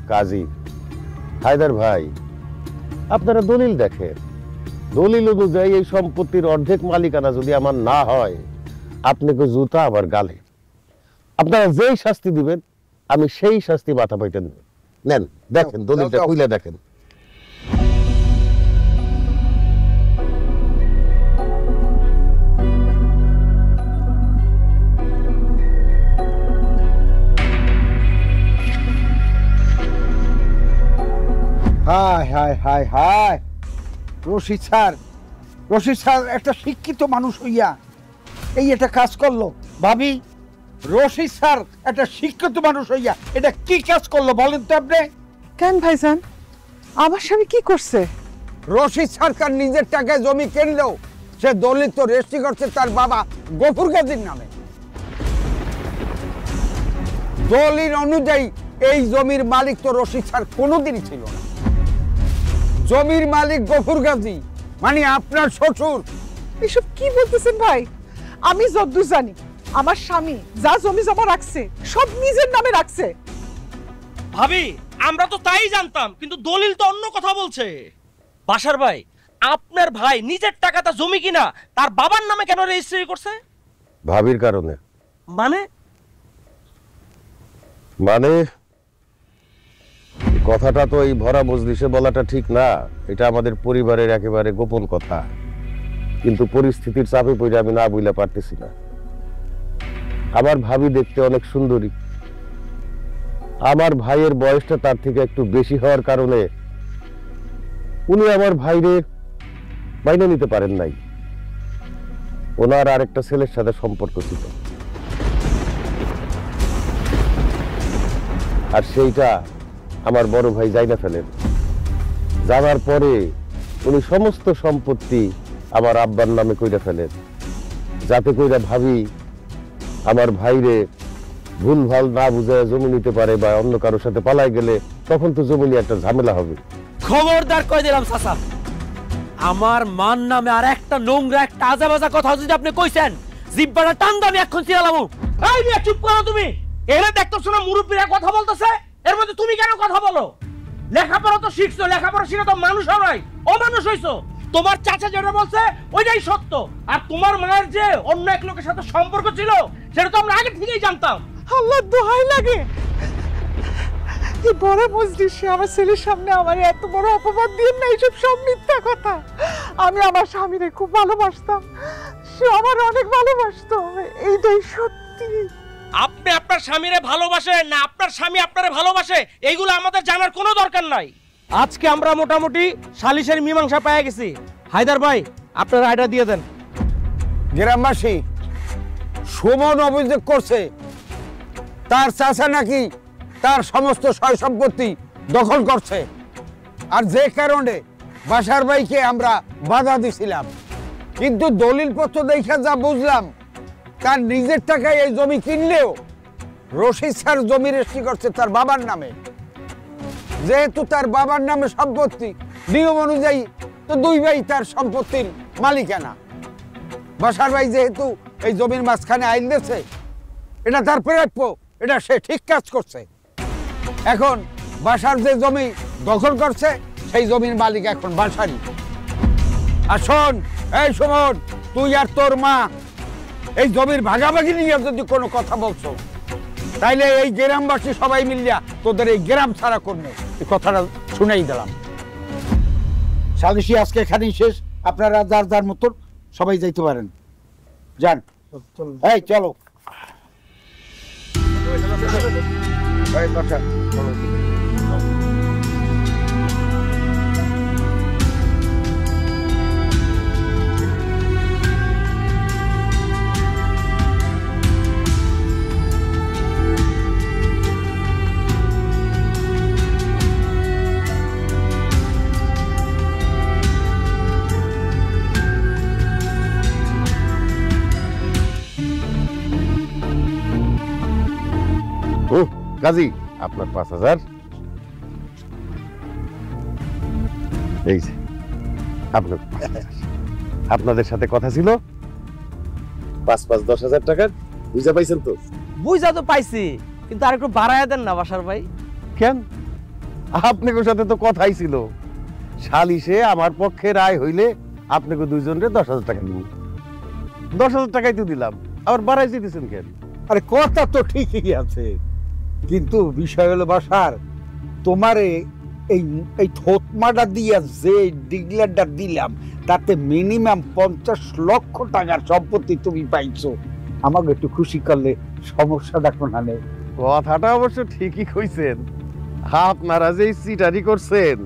কাজী হায়দার ভাই, আপনারা দলিল দেখেন, দলিল অনুযায়ী এই সম্পত্তির অর্ধেক মালিকানা যদি আমার না হয়, আপনাকে জুতা আবার গালে। আপনারা যেই শাস্তি দিবেন আমি সেই শাস্তি মাথা পাইতে নেব। নেন, দেখেন দলিলটা খুলে দেখেন। হায় হায় হায় হায়, রশিদ স্যার একটা শিক্ষিত মানুষ হইয়া এই একটা কাজ করলো। ভাবি, রশিদ স্যার একটা শিক্ষিত মানুষ হইয়া এটা কি কাজ করলো বলেন তো আপনি? কেন ভাইজান, আমার স্বামী কি করছে? রশিদ সরকার নিজের টাকায় জমি কিনলেও সে দলিল তো রেজিস্ট্রি করছে তার বাবা গফুর গাজীর নামে। দলিল অনুযায়ী এই জমির মালিক তো রশিদ স্যার কোনোদিনই ছিল না। জমির মালিক গফুর গাজী, মানে আপনার শ্বশুর। এসব কি বলতেছেন ভাই? আমি যদ্দূর জানি আমার স্বামী যা জমি জমা রাখছে সব নিজের নামে রাখছে। ভাবি, আমরা তো তাই জানতাম, কিন্তু দলিল তো অন্য কথা বলছে। বাসার ভাই, আপনার ভাই নিজের টাকাটা জমি কিনা তার বাবার নামে কেন রেজিস্ট্রি করছে? ভাবির কারণে। মানে মানে কথাটা তো এই ভরা মজলিসে বলাটা ঠিক না, এটা আমাদের পরিবারের একেবারে গোপন কথা, কিন্তু পরিস্থিতির চাপে পড়ে আমি না বুঝতে পারতেছি না। আমার ভাবি দেখতে অনেক সুন্দরী, আমার ভাইয়ের বয়সটা তার থেকে একটু বেশি হওয়ার কারণে উনি আমার ভাইরে মাইনে নিতে পারেন নাই। ওনার আরেকটা ছেলের সাথে সম্পর্ক ছিল, আর সেইটা আমার বড় ভাই জাইনা ফেলেন। জানার পরে উনি সমস্ত সম্পত্তি আমার আব্বার নামে কইরা ফেলেন, যাতে কইরা ভাবি আমার ভাইরে ভুল ভাল না বুঝে জমি নিতে পারে, বা অন্য কারোর সাথে পালাই গেলে তখন তো জমি নিয়ে একটা ঝামেলা হবে। খবরদার কই দিলাম চাচা, আমার মান নামে আর একটা নোংরা একটা আজাবাজা কথা যদি আপনি কইছেন, জিব্বাটা টান দাও, আমি এখন চিরালাম। এই নিয়ে চুপ করো তুমি। এরা দেখতেছো না মুরব্বীরা কথা বলতেছে, এর মধ্যে তুমি কেন কথা বলো? লেখাপড়া তো শিখছো, লেখাপড়া শিখে তো মানুষ হও নাই, অমানুষ হইছো। তোমার চাচা যেটা বলছে ওইটাই সত্য। আর তোমার মায়ের যে অন্য এক লোকের সাথে সম্পর্ক ছিল সেটা তো আমরা আগে থেকেই জানতাম। আল্লাহ দোহাই লাগে, এই বড় মজলিসে আমার ছেলের সামনে আমার এত বড় অপবাদ দিয়ে না, এইসব সব মিথ্যা কথা। আমি আমার স্বামীরে খুব ভালোবাসতাম, সে আমার অনেক ভালোবাসতো, এইটাই সত্যি। আপনি আপনার স্বামীরে ভালোবাসেন না আপনার স্বামী আপনারে ভালোবাসে এইগুলো আমাদের জানার কোনো দরকার নাই। আজকে আমরা মোটামুটি সালিশের মীমাংসা পেয়ে গেছি। হায়দার ভাই আপনার রায়টা দিয়ে দেন। গ্রামবাসী সুমন অভিযোগ করছে তার চাচা নাকি তার সমস্ত সয় সম্পত্তি দখল করছে, আর যে কারণে বাসার ভাইকে আমরা বাধা দিছিলাম। কিন্তু দলিলপত্র দেখা যা বুঝলাম তার নিজের টাকায় এই জমি কিনলেও রশিদ স্যার জমি রেজিস্ট্রি করছে তার বাবার নামে। যেহেতু তার বাবার নামে সম্পত্তি, নিয়ম অনুযায়ী তো দুই ভাই তার সম্পত্তির মালিকানা। বাসার ভাই যেহেতু এই জমির মাঝখানে আইন দিয়েছে, এটা তার প্রাপ্য, এটা সে ঠিক কাজ করছে। এখন বাসার যে জমি দখল করছে সেই জমির মালিক এখন বাসারই। আর শোন, এই সুমন, তুই আর তোর মা এই জমির ভাগাভাগি নিয়ে যদি কোনো কথা বলছো তাইলে এই গ্রামবাসী সবাই মিলিয়া তোদের এই গ্রাম ছাড়া করবে, এই কথাটা শুনেই দিলাম। সালিশি আজকে এখানেই শেষ, আপনারা যার যার মতো সবাই যাইতে পারেন, যান। এই চলো। ও কাজী, আপনার 5,000। এই যে আপনার 5,000। আপনাদের সাথে কথা ছিল 5-5 10,000 টাকার, বুঝা পাইছেন তো? বুঝা তো পাইছি, কিন্তু আর একটু বাড়ায় দেন না বাসার ভাই। কেন? আপনাদের সাথে তো কথাই ছিল, সালিশে আমার পক্ষে রায় হইলে আপনাকে দুইজনের 10,000 টাকা দিব। 10,000 টাকাই তো দিলাম, আবার বাড়াই দিতেছেন কেন? আরে কথা তো ঠিকই আছে, কিন্তু বিষয় হলো বাসার তোমারে এই থতমাটা দিয়া যে ডিগলারটা দিলাম তাতে মিনিমাম 50 লক্ষ টাকার সম্পত্তি তুমি পাইছো। আমাকে একটু খুশি করলে সমস্যাটা কোনানে। কথাটা অবশ্য ঠিকই কইছেন। আপনারা যে সিটারি করছেন,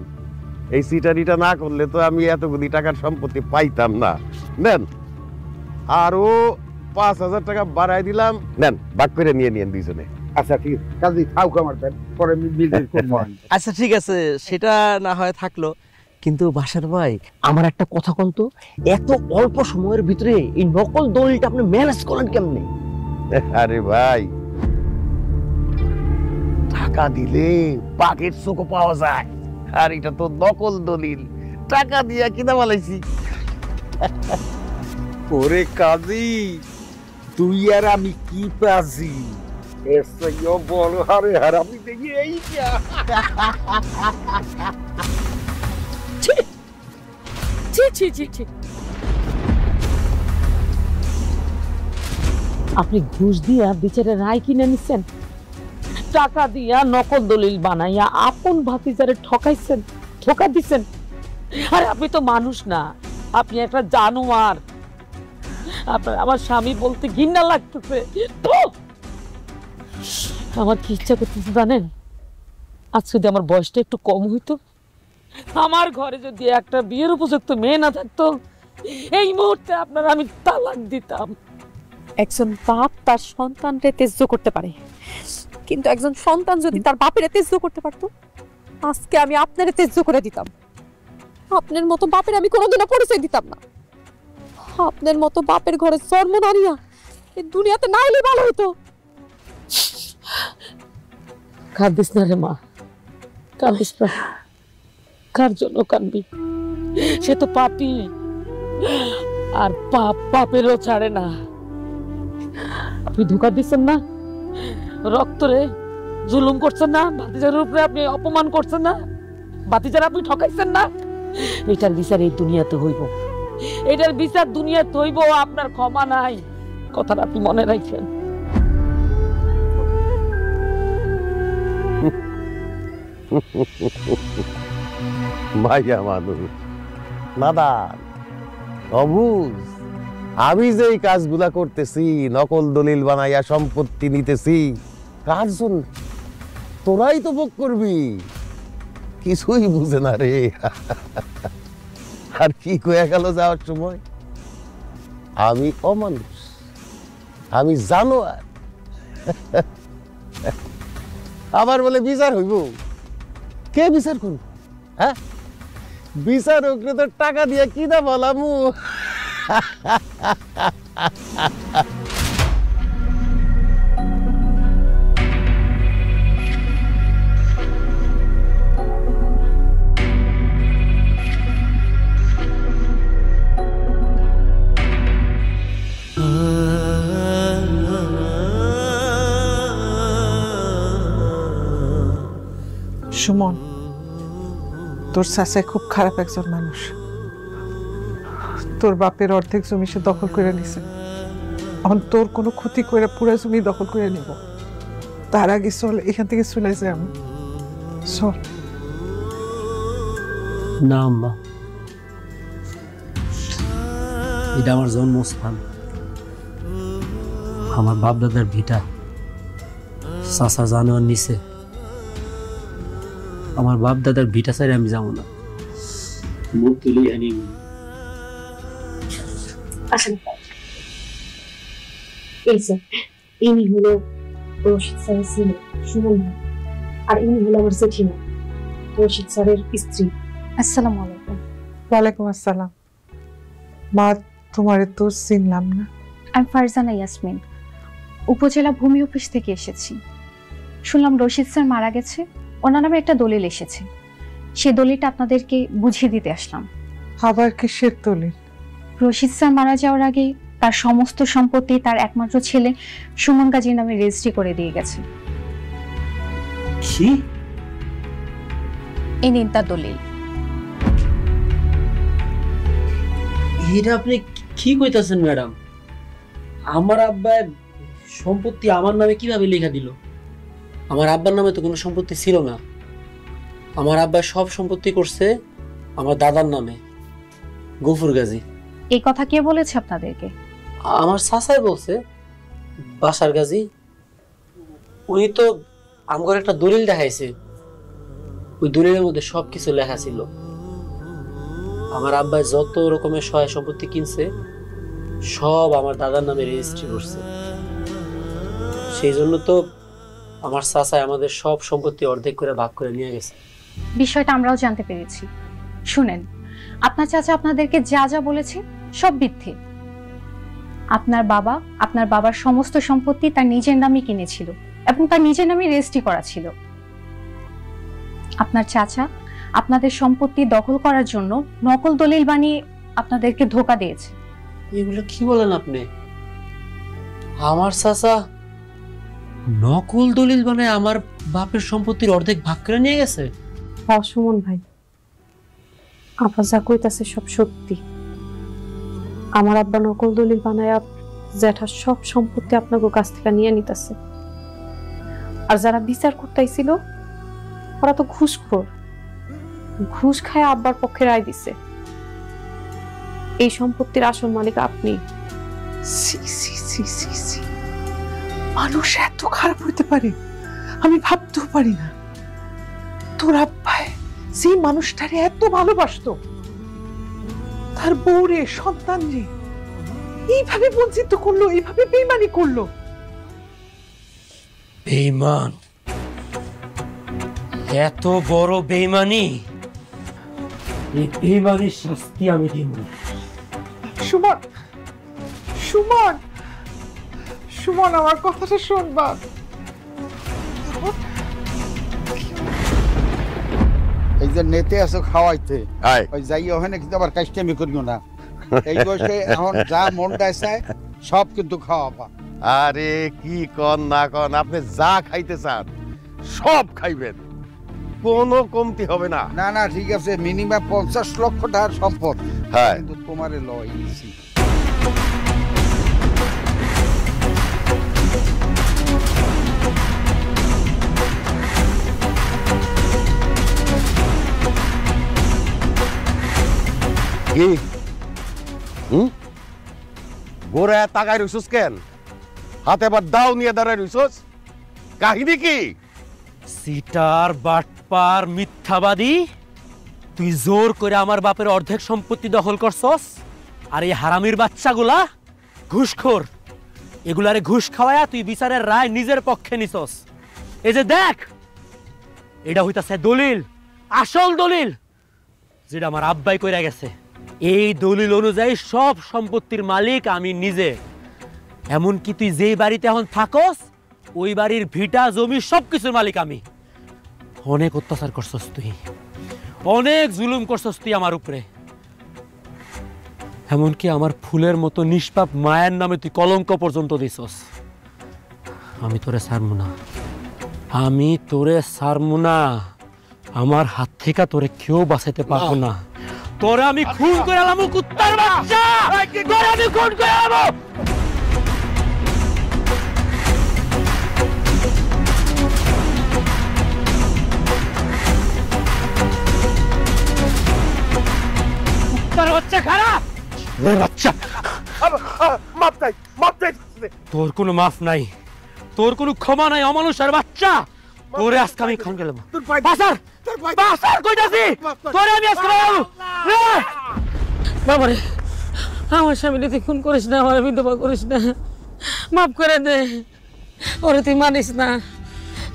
এই সিটারিটা না করলে তো আমি এতগুলি টাকার সম্পত্তি পাইতাম না। নেন, আরো 5,000 টাকা বাড়াই দিলাম, নেন ভাগ করে নিয়ে নিয়েন দুইজনে। আচ্ছা ঠিক আছে, কাজী খাও আমার পরে বিল করবো। আচ্ছা ঠিক আছে, সেটা না হয় থাকলো, কিন্তু বাসার ভাই আমার একটা কথা কোন তো, এত অল্প সময়ের ভিতরে এই নকল দলিলটা আপনি ম্যানেজ করেন কেমনে? আরে ভাই, টাকা দিলে বাঘের চোখও পাওয়া যায়, আর এটা তো নকল দলিল, টাকা দিয়া কিনা বলাইছি। ওরে কাজী, তুই আর আমি কি পাজি, এর চেয়েও বড় হারে হার আমি দেখি এই যা। আপনি ঘুষ দিয়া বিচারে রায় কিনে নিচ্ছেন, টাকা দিয়া নকল দলিল বানাইয়া আপন ভাতিজারে ঠকাইছেন, ধোঁকা দিচ্ছেন। আরে আপনি তো মানুষ না, আপনি একটা জানোয়ার। আপনার আমার স্বামী বলতে ঘৃণা লাগতেছে। আমার কি ইচ্ছা করতেছে জানেন? আজ যদি আমার বয়সটা একটু কম হইতো, আমার ঘরে যদি একটা বিয়ের উপযুক্ত মেয়ে না থাকতো, এই মুহূর্তে আপনার আমি তালাক দিতাম। একজন বাপ তার সন্তানকে তেজ্য করতে পারে, কিন্তু একজন সন্তান যদি তার বাপের তেজ্য করতে পারতো, আজকে আমি আপনারে তেজ্য করে দিতাম। আপনার মতো বাপের আমি কোনোদিনও পরিচয় দিতাম না। আপনার মতো বাপের ঘরে জন্ম নারিয়া এই দুনিয়াতে না হলে ভালো হতো। কাঁদিস না রে মা, কাঁদিস না। কার জন্য কাঁদবি? সে তো পাপী, আর পাপ পাপেরও ছাড়ে না। আপনি ধোঁকা দিচ্ছেন না, রক্তরে জুলুম করছেন না, ভাতিজার উপরে আপনি অপমান করছেন না। ভাতিজার আপনি ঠকাইছেন না, এটার বিচার এই দুনিয়াতে হইব, এটার বিচার দুনিয়াতে হইব, আপনার ক্ষমা নাই, কথাটা আপনি মনে রাখেন। মাইয়া মানুষ নাদান অবুঝ, আমি যে এই কাজগুলা করতেছি, নকল দলিল বানাইয়া সম্পত্তি নিতেছি, কার জন্য? তোরাই তো ভোগ করবি। কিছুই বুঝে না রে। আর কি কয়ে গেল যাওয়ার সময়, আমি অমানুষ, আমি জানোয়ার। আবার বলে বিচার হইব, কে বিচার করব? হ্যাঁ, বিচার ওকে তো টাকা দিয়ে কি না বলামু। সুমন, তোর চাচাই খুব খারাপ একজন মানুষ। তোর বাপের অর্ধেক জমি সে দখল করে নিছে, এখন তোর কোনো ক্ষতি করে পুরো জমি দখল করে নিব। তার আগে চল এখান থেকে চলে যাই আমি। চল। না আম্মা, এটা আমার জন্মস্থান, আমার বাপ দাদার ভিটা। চাচা জানোয়ার নিচে আমার বাপ দাদার ভিটা ছাড়ে আমি যাবো না। মুখ তুলি আনি ইনি হলো রশিদ স্যারের ছেলে সুমন ভাই, আর ইনি হলো আমার জেঠিমা রশিদ স্যারের স্ত্রী। আসসালামু আলাইকুম। ওয়ালাইকুম আসসালাম। মা, তোমারে তো চিনলাম না। আমি ফারজানা ইয়াসমিন, উপজেলা ভূমি অফিস থেকে এসেছি। শুনলাম রশিদ স্যার মারা গেছে, ওনার নামে একটা দলিল এসেছে, সে দলিলটা আপনাদেরকে বুঝিয়ে দিতে আসলাম। আবার কিসের দলিল? রশিদ স্যার মারা যাওয়ার আগে তার সমস্ত সম্পত্তি তার একমাত্র ছেলে সুমন গাজীর নামে রেজিস্ট্রি করে দিয়ে গেছে। কি? এই নিন তার দলিল। এটা আপনি কি কইতাছেন ম্যাডাম? আমার আব্বা সম্পত্তি আমার নামে কিভাবে লেখা দিল? আমার আব্বার নামে তো কোনো সম্পত্তি ছিল না। আমার আব্বা সব সম্পত্তি করছে আমার দাদার নামে, গফুর গাজী। এই কথা কে বলেছে আপনাদেরকে? আমার চাচাই বলছে, বাসার গাজী। উনি তো আমার একটা দলিল দেখাইছে, ওই দলিলের মধ্যে সবকিছু লেখা ছিল। আমার আব্বা যত রকমের সহায় সম্পত্তি কিনছে সব আমার দাদার নামে রেজিস্ট্রি করছে। সেই জন্য তো আমার চাচা আমাদের সব সম্পত্তি অর্ধেক করে ভাগ করে নিয়ে গেছে। বিষয়টা আমরাও জানতে পেরেছি। শুনেন, আপনার চাচা আপনাদেরকে যা যা বলেছে সব মিথ্যে। আপনার বাবা আপনার বাবার সমস্ত সম্পত্তি তার নিজের নামে কিনেছিল এবং তার নিজের নামে রেজিস্ট্রি করা ছিল। আপনার চাচা আপনাদের সম্পত্তি দখল করার জন্য নকল দলিল বানিয়ে আপনাদেরকে ধোঁকা দিয়েছে। এগুলো কি বলেন আপনি? আমার চাচা নকল দলিল বানায় আমার বাপের সম্পত্তির অর্ধেক ভাগ করে নিয়ে গেছে? সুমন ভাই, আপা যা কইতাছে সব সত্যি। আমার আব্বা নকল দলিল বানায় জ্যাঠার সব সম্পত্তি আপনাদের কাছ থেকে নিয়ে নিতেছে। আর যারা বিচার করতেছিল ওরা তো ঘুষখোর, ঘুষ খায় আব্বার পক্ষে রায় দিছে। এই সম্পত্তির আসল মালিক আপনি। মানুষ এত খারাপ হইতে পারে আমি ভাবতেও পারি না। তোর আব্বাই সেই মানুষটারে এত ভালোবাসতো, তার বউরে সন্তান রে এইভাবে বঞ্চিত করলো, এইভাবে বেইমানি করলো। বেইমান? এত বড় বেইমানি? এই বেইমানির শাস্তি আমি দিব। সুমন, সুমন, সুমন, আমার কথাটা শুনবা। এই যে নেতে আছো খাওয়াইতে, ওই যাই ওখানে কিন্তু আবার কাস্টমি করিও না। এই বয়সে এখন যা মনটা চায় সব কিন্তু খাওয়াবা। আরে কি কন না কন, আপনি যা খাইতে চান সব খাইবেন, কোনো কমতি হবে না। না না ঠিক আছে, মিনিমাম 50 লক্ষ টাকার সম্পদ। হ্যাঁ কিন্তু তোমারে লই দিছি। কি গোড়া তাকায় রইছস কেন? হাতে আবার দাও নিয়ে দাঁড়ায় রইছস, কাহিনী কি? সিটার বাটপার মিথ্যাবাদী, তুই জোর করে আমার বাপের অর্ধেক সম্পত্তি দখল করছস। আর এই হারামির বাচ্চাগুলা ঘুষখোর, এগুলারে ঘুষ খাওয়ায়া তুই বিচারের রায় নিজের পক্ষে নিছস। এই যে দেখ, এটা হইতাছে দলিল, আসল দলিল, যেটা আমার আব্বাই কইরা গেছে। এই দলিল অনুযায়ী সব সম্পত্তির মালিক আমি নিজে। এমনকি তুই যেই বাড়িতে এখন থাকস, ওই বাড়ির ভিটা জমি সবকিছুর মালিক আমি। অনেক অত্যাচার করছস তুই, অনেক জুলুম করছস তুই আমার উপরে। এমনকি আমার ফুলের মতো নিষ্পাপ মায়ের নামে তুই কলঙ্ক পর্যন্ত দিছস। আমি তোরে ছাড়মু না, আমি তোরে ছাড়মু না। আমার হাত থেকে তোরে কেউ বাঁচাইতে পারবো না। তোরে আমি খুন করে আলাম, কুত্তার বাচ্চা, তোরে আমি খুন করে আলাম। বাচ্চা খারাপ, বাচ্চা মাপ চাই, মাপ চাই। তোর কোনো মাফ নাই, তোর কোনো ক্ষমা নাই, অমানুষের বাচ্চা। তোরে আজকে আমি খান গেলাম। বাসার বাসার কইতাছি, তোরে আমি আজকে বাবা রে, আমার স্বামীকে তুই খুন করিস না, আমার বিধবা করিস না, মাফ করে দে। ওরে তুই মানিস না,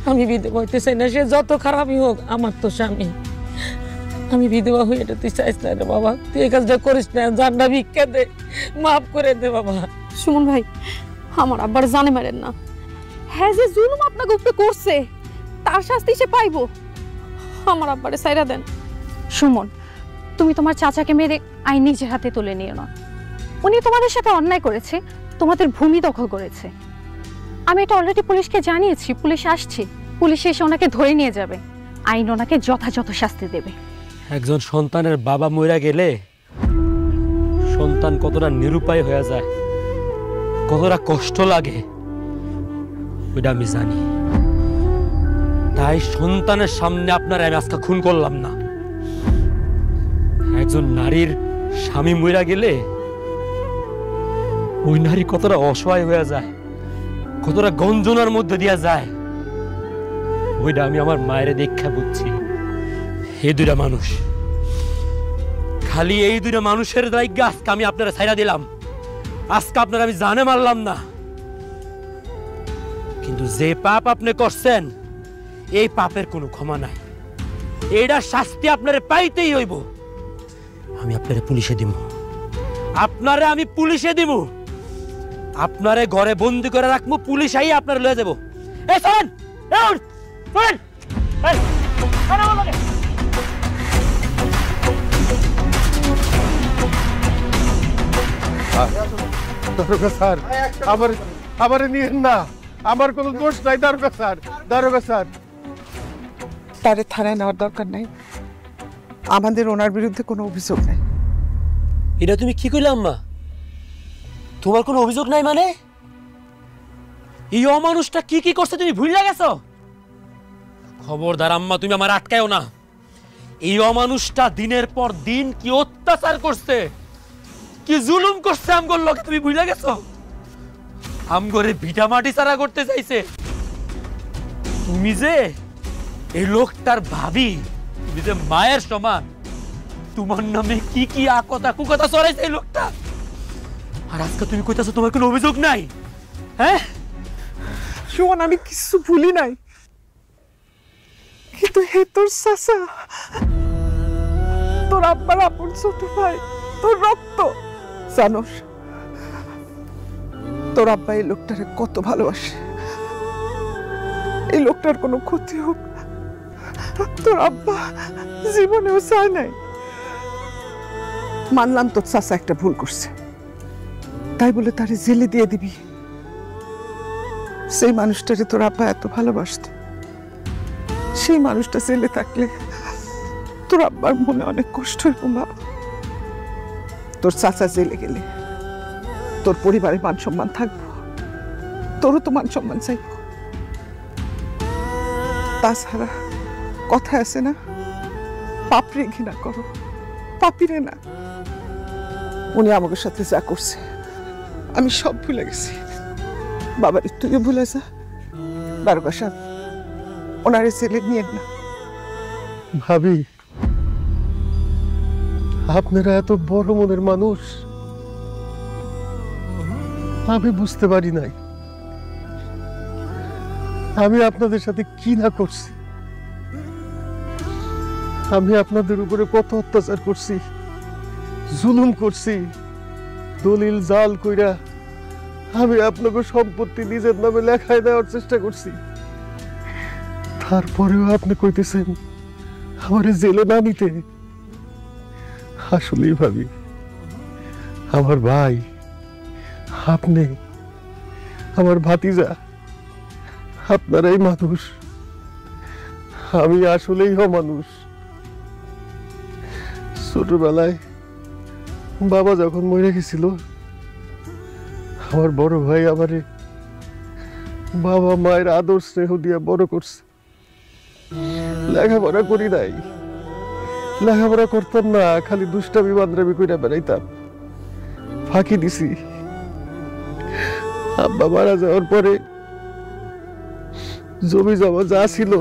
আমি বিধবা হইতে চাই না। সে যত খারাপই হোক আমার তো স্বামী। আমি বিধবা হয়ে এটা তুই চাইস না রে বাবা, তুই এই কাজটা করিস না। জানটা ভিক্ষা দে, মাফ করে দে বাবা। সুমন ভাই, আমার আব্বার জানে মারেন না। হ্যাঁ, যে জুলুম আপনাকে উপরে করছে তার শাস্তি সে পাইবো। আমার আব্বারে সাইরা দেন। সুমন, তুমি তোমার চাচাকে মেরে আইন নিজের হাতে তুলে নিও না। উনি তোমাদের সাথে অন্যায় করেছে, তোমাদের ভূমি দখল করেছে। আমি এটা অলরেডি পুলিশকে জানিয়েছি, পুলিশ আসছে, পুলিশ এসে ওনাকে ধরে নিয়ে যাবে, আইন ওনাকে যথাযথ শাস্তি দেবে। একজন সন্তানের বাবা মইরা গেলে সন্তান কতটা নিরুপায় হয়ে যায়, কতটা কষ্ট লাগে, ওইটা আমি জানি। তাই সন্তানের সামনে আপনার আমি আজকে খুন করলাম না। একজন নারীর স্বামী মইরা গেলে ওই নারী কতটা অসহায় হয়ে যায়, কতটা গঞ্জনার মধ্যে দিয়া যায়, ওইটা আমি আমার মায়ের দীক্ষা বুঝছি। এই দুইটা মানুষ, খালি এই দুইটা মানুষের দায়িত্ব আজকে আমি আপনারা ছাইরা দিলাম। আজকে আপনারা আমি জানে মারলাম না, কিন্তু যে পাপ আপনি করছেন এই পাপের কোনো ক্ষমা নাই। এইটা শাস্তি আপনারে পাইতেই হইব। আমি আপনারে পুলিশে দিব, আপনারে আমি পুলিশে দিব, আপনারে ঘরে বন্দি করে রাখবো, পুলিশ আই আপনারে লয়ে যাব। এই শোন, দারোগা স্যার, আবার নিয়েন না, আমার কোনো দোষ নাই। দারোগা স্যার, দারোগা স্যার, তারে থানায় নেওয়ার দরকার নাই। আমাদের ওনার বিরুদ্ধে কোনো অভিযোগ নেই। এটা তুমি কি কইলে আম্মা? তোমার কোনো অভিযোগ নাই মানে? এই অমানুষটা কি কি করছে তুমি ভুলে গেছো? খবরদার আম্মা, তুমি আমার আটকায়ও না। এই অমানুষটা দিনের পর দিন কি অত্যাচার করছে, কি জুলুম করছে আমগোর লোকে তুমি ভুলে গেছো? আমগরে ভিটা মাটি ছাড়া করতে চাইছে। তুমি যে এই লোকটার ভাবি, তুমি যে মায়ের সমান, তোমার নামে কি কি আকথা কুকথা চড়াইছে এই লোকটা। আর আজকে তুমি কইতাছো তোমার কোনো অভিযোগ নাই? হ্যাঁ সুমন, আমি কিছু ভুলি নাই, কিন্তু হে তোর চাচা, তোর আব্বার আপন ছোট ভাই, তোর রক্ত। জানোস তোর আব্বা এই লোকটারে কত ভালোবাসে। এই লোকটার কোনো ক্ষতি হোক তোর আব্বা জীবনেও চায় নাই। মানলাম তোর চাচা একটা ভুল করছে, তাই বলে তারে জেলে দিয়ে দিবি? সেই মানুষটারে তোর আব্বা এত ভালোবাসত, সেই মানুষটা জেলে থাকলে তোর আব্বার মনে অনেক কষ্ট হইব মা। তোর চাচা জেলে গেলে তোর পরিবারে মান সম্মান থাকবো, তোরও তো মান সম্মান চাইব। তাছাড়া কথা আছে না, পাপরে ঘৃণা করো, পাপিরে না। উনি আমাদের সাথে যা করছে আমি সব ভুলে গেছি। বাবার তুইও ভুলে যা। দারোগা সাহেব, ওনারে ছেলে নিয়ে না। ভাবি, আপনারা এত বড় মনের মানুষ আমি বুঝতে পারি নাই। আমি আপনাদের সাথে কি না করছি, আমি আপনাদের উপরে কত অত্যাচার করছি, জুলুম করছি, দলিল জাল কইরা আমি আপনাকে সম্পত্তি নিজের নামে লেখায় দেওয়ার চেষ্টা করছি। তারপরেও আপনি কইতেছেন আমার জেলে না নিতে। আসলেই ভাবি, আমার ভাই, আপনি, আমার ভাতিজা, আপনারাই মানুষ, আমি আসলেই মানুষ। ছোটবেলায় বাবা যখন মরে গেছিল, আমার বড় ভাই আমারে বাবা মায়ের আদর স্নেহ দিয়ে বড় করছে। লেখাপড়া করি নাই, লেখাপড়া করতাম না, খালি দুষ্টামি বান্দরামি কইরা বেড়াইতাম, ফাঁকি দিছি। আব্বা মারা যাওয়ার পরে জমি জমা যা ছিল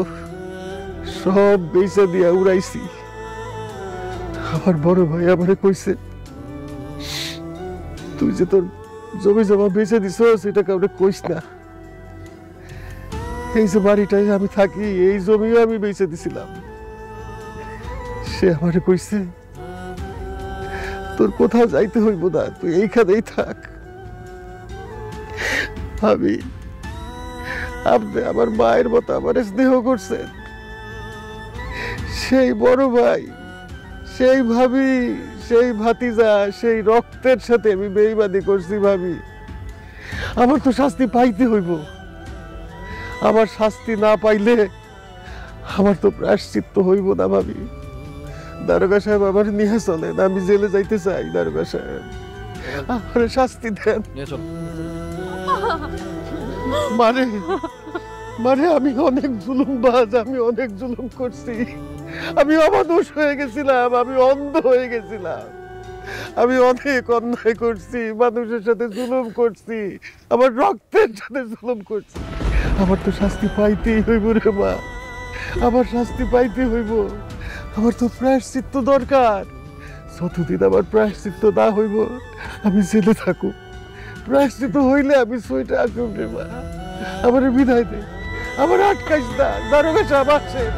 সব বেচা দিয়া উড়াইছি। আমার বড় ভাই আমারে কইছে, তুই যে তোর জমি জমা বেচে দিছ সেটা কাউরে কইস না। এই যে বাড়িটাই আমি থাকি, এই জমিও আমি বেচে দিছিলাম। সে আমারে কইছে, তোর কোথাও যাইতে হইব না, তুই এইখানেই থাক। আমি, আপনি আমার মায়ের মতো আমার স্নেহ করছেন। সেই বড় ভাই, সেই ভাবি, সেই ভাতিজা, সেই রক্তের সাথে আমি বেইমানি করছি ভাবি। আমার তো শাস্তি পাইতে হইব। আমার শাস্তি না পাইলে আমার তো প্রায়শ্চিত্ত হইব না ভাবি। দারোগা সাহেব আমার নিয়ে চলেন, আমি জেলে যাইতে চাই। দারোগা সাহেব আমার শাস্তি দেন। মানে মানে আমি অনেক জুলুমবাজ, আমি অনেক জুলুম করছি, আমি অমানুষ হয়ে গেছিলাম, আমি অন্ধ হয়ে গেছিলাম, আমি অনেক অন্যায় করছি, মানুষের সাথে জুলুম করছি, আমার রক্তের সাথে জুলুম করছি। আমার তো শাস্তি পাইতেই হইব রে মা, আমার শাস্তি পাইতে হইব। আমার তো প্রায়শ্চিত্ত দরকার। যতদিন আমার প্রায়শ্চিত্ত না হইব আমি জেলে থাকুক। প্রায়শ্চিত্ত হইলে আমি সইটা আসুক রে মা, আমার বিদায় দে, আমার আটকাইস না। দারোগা সাহেব আসেন।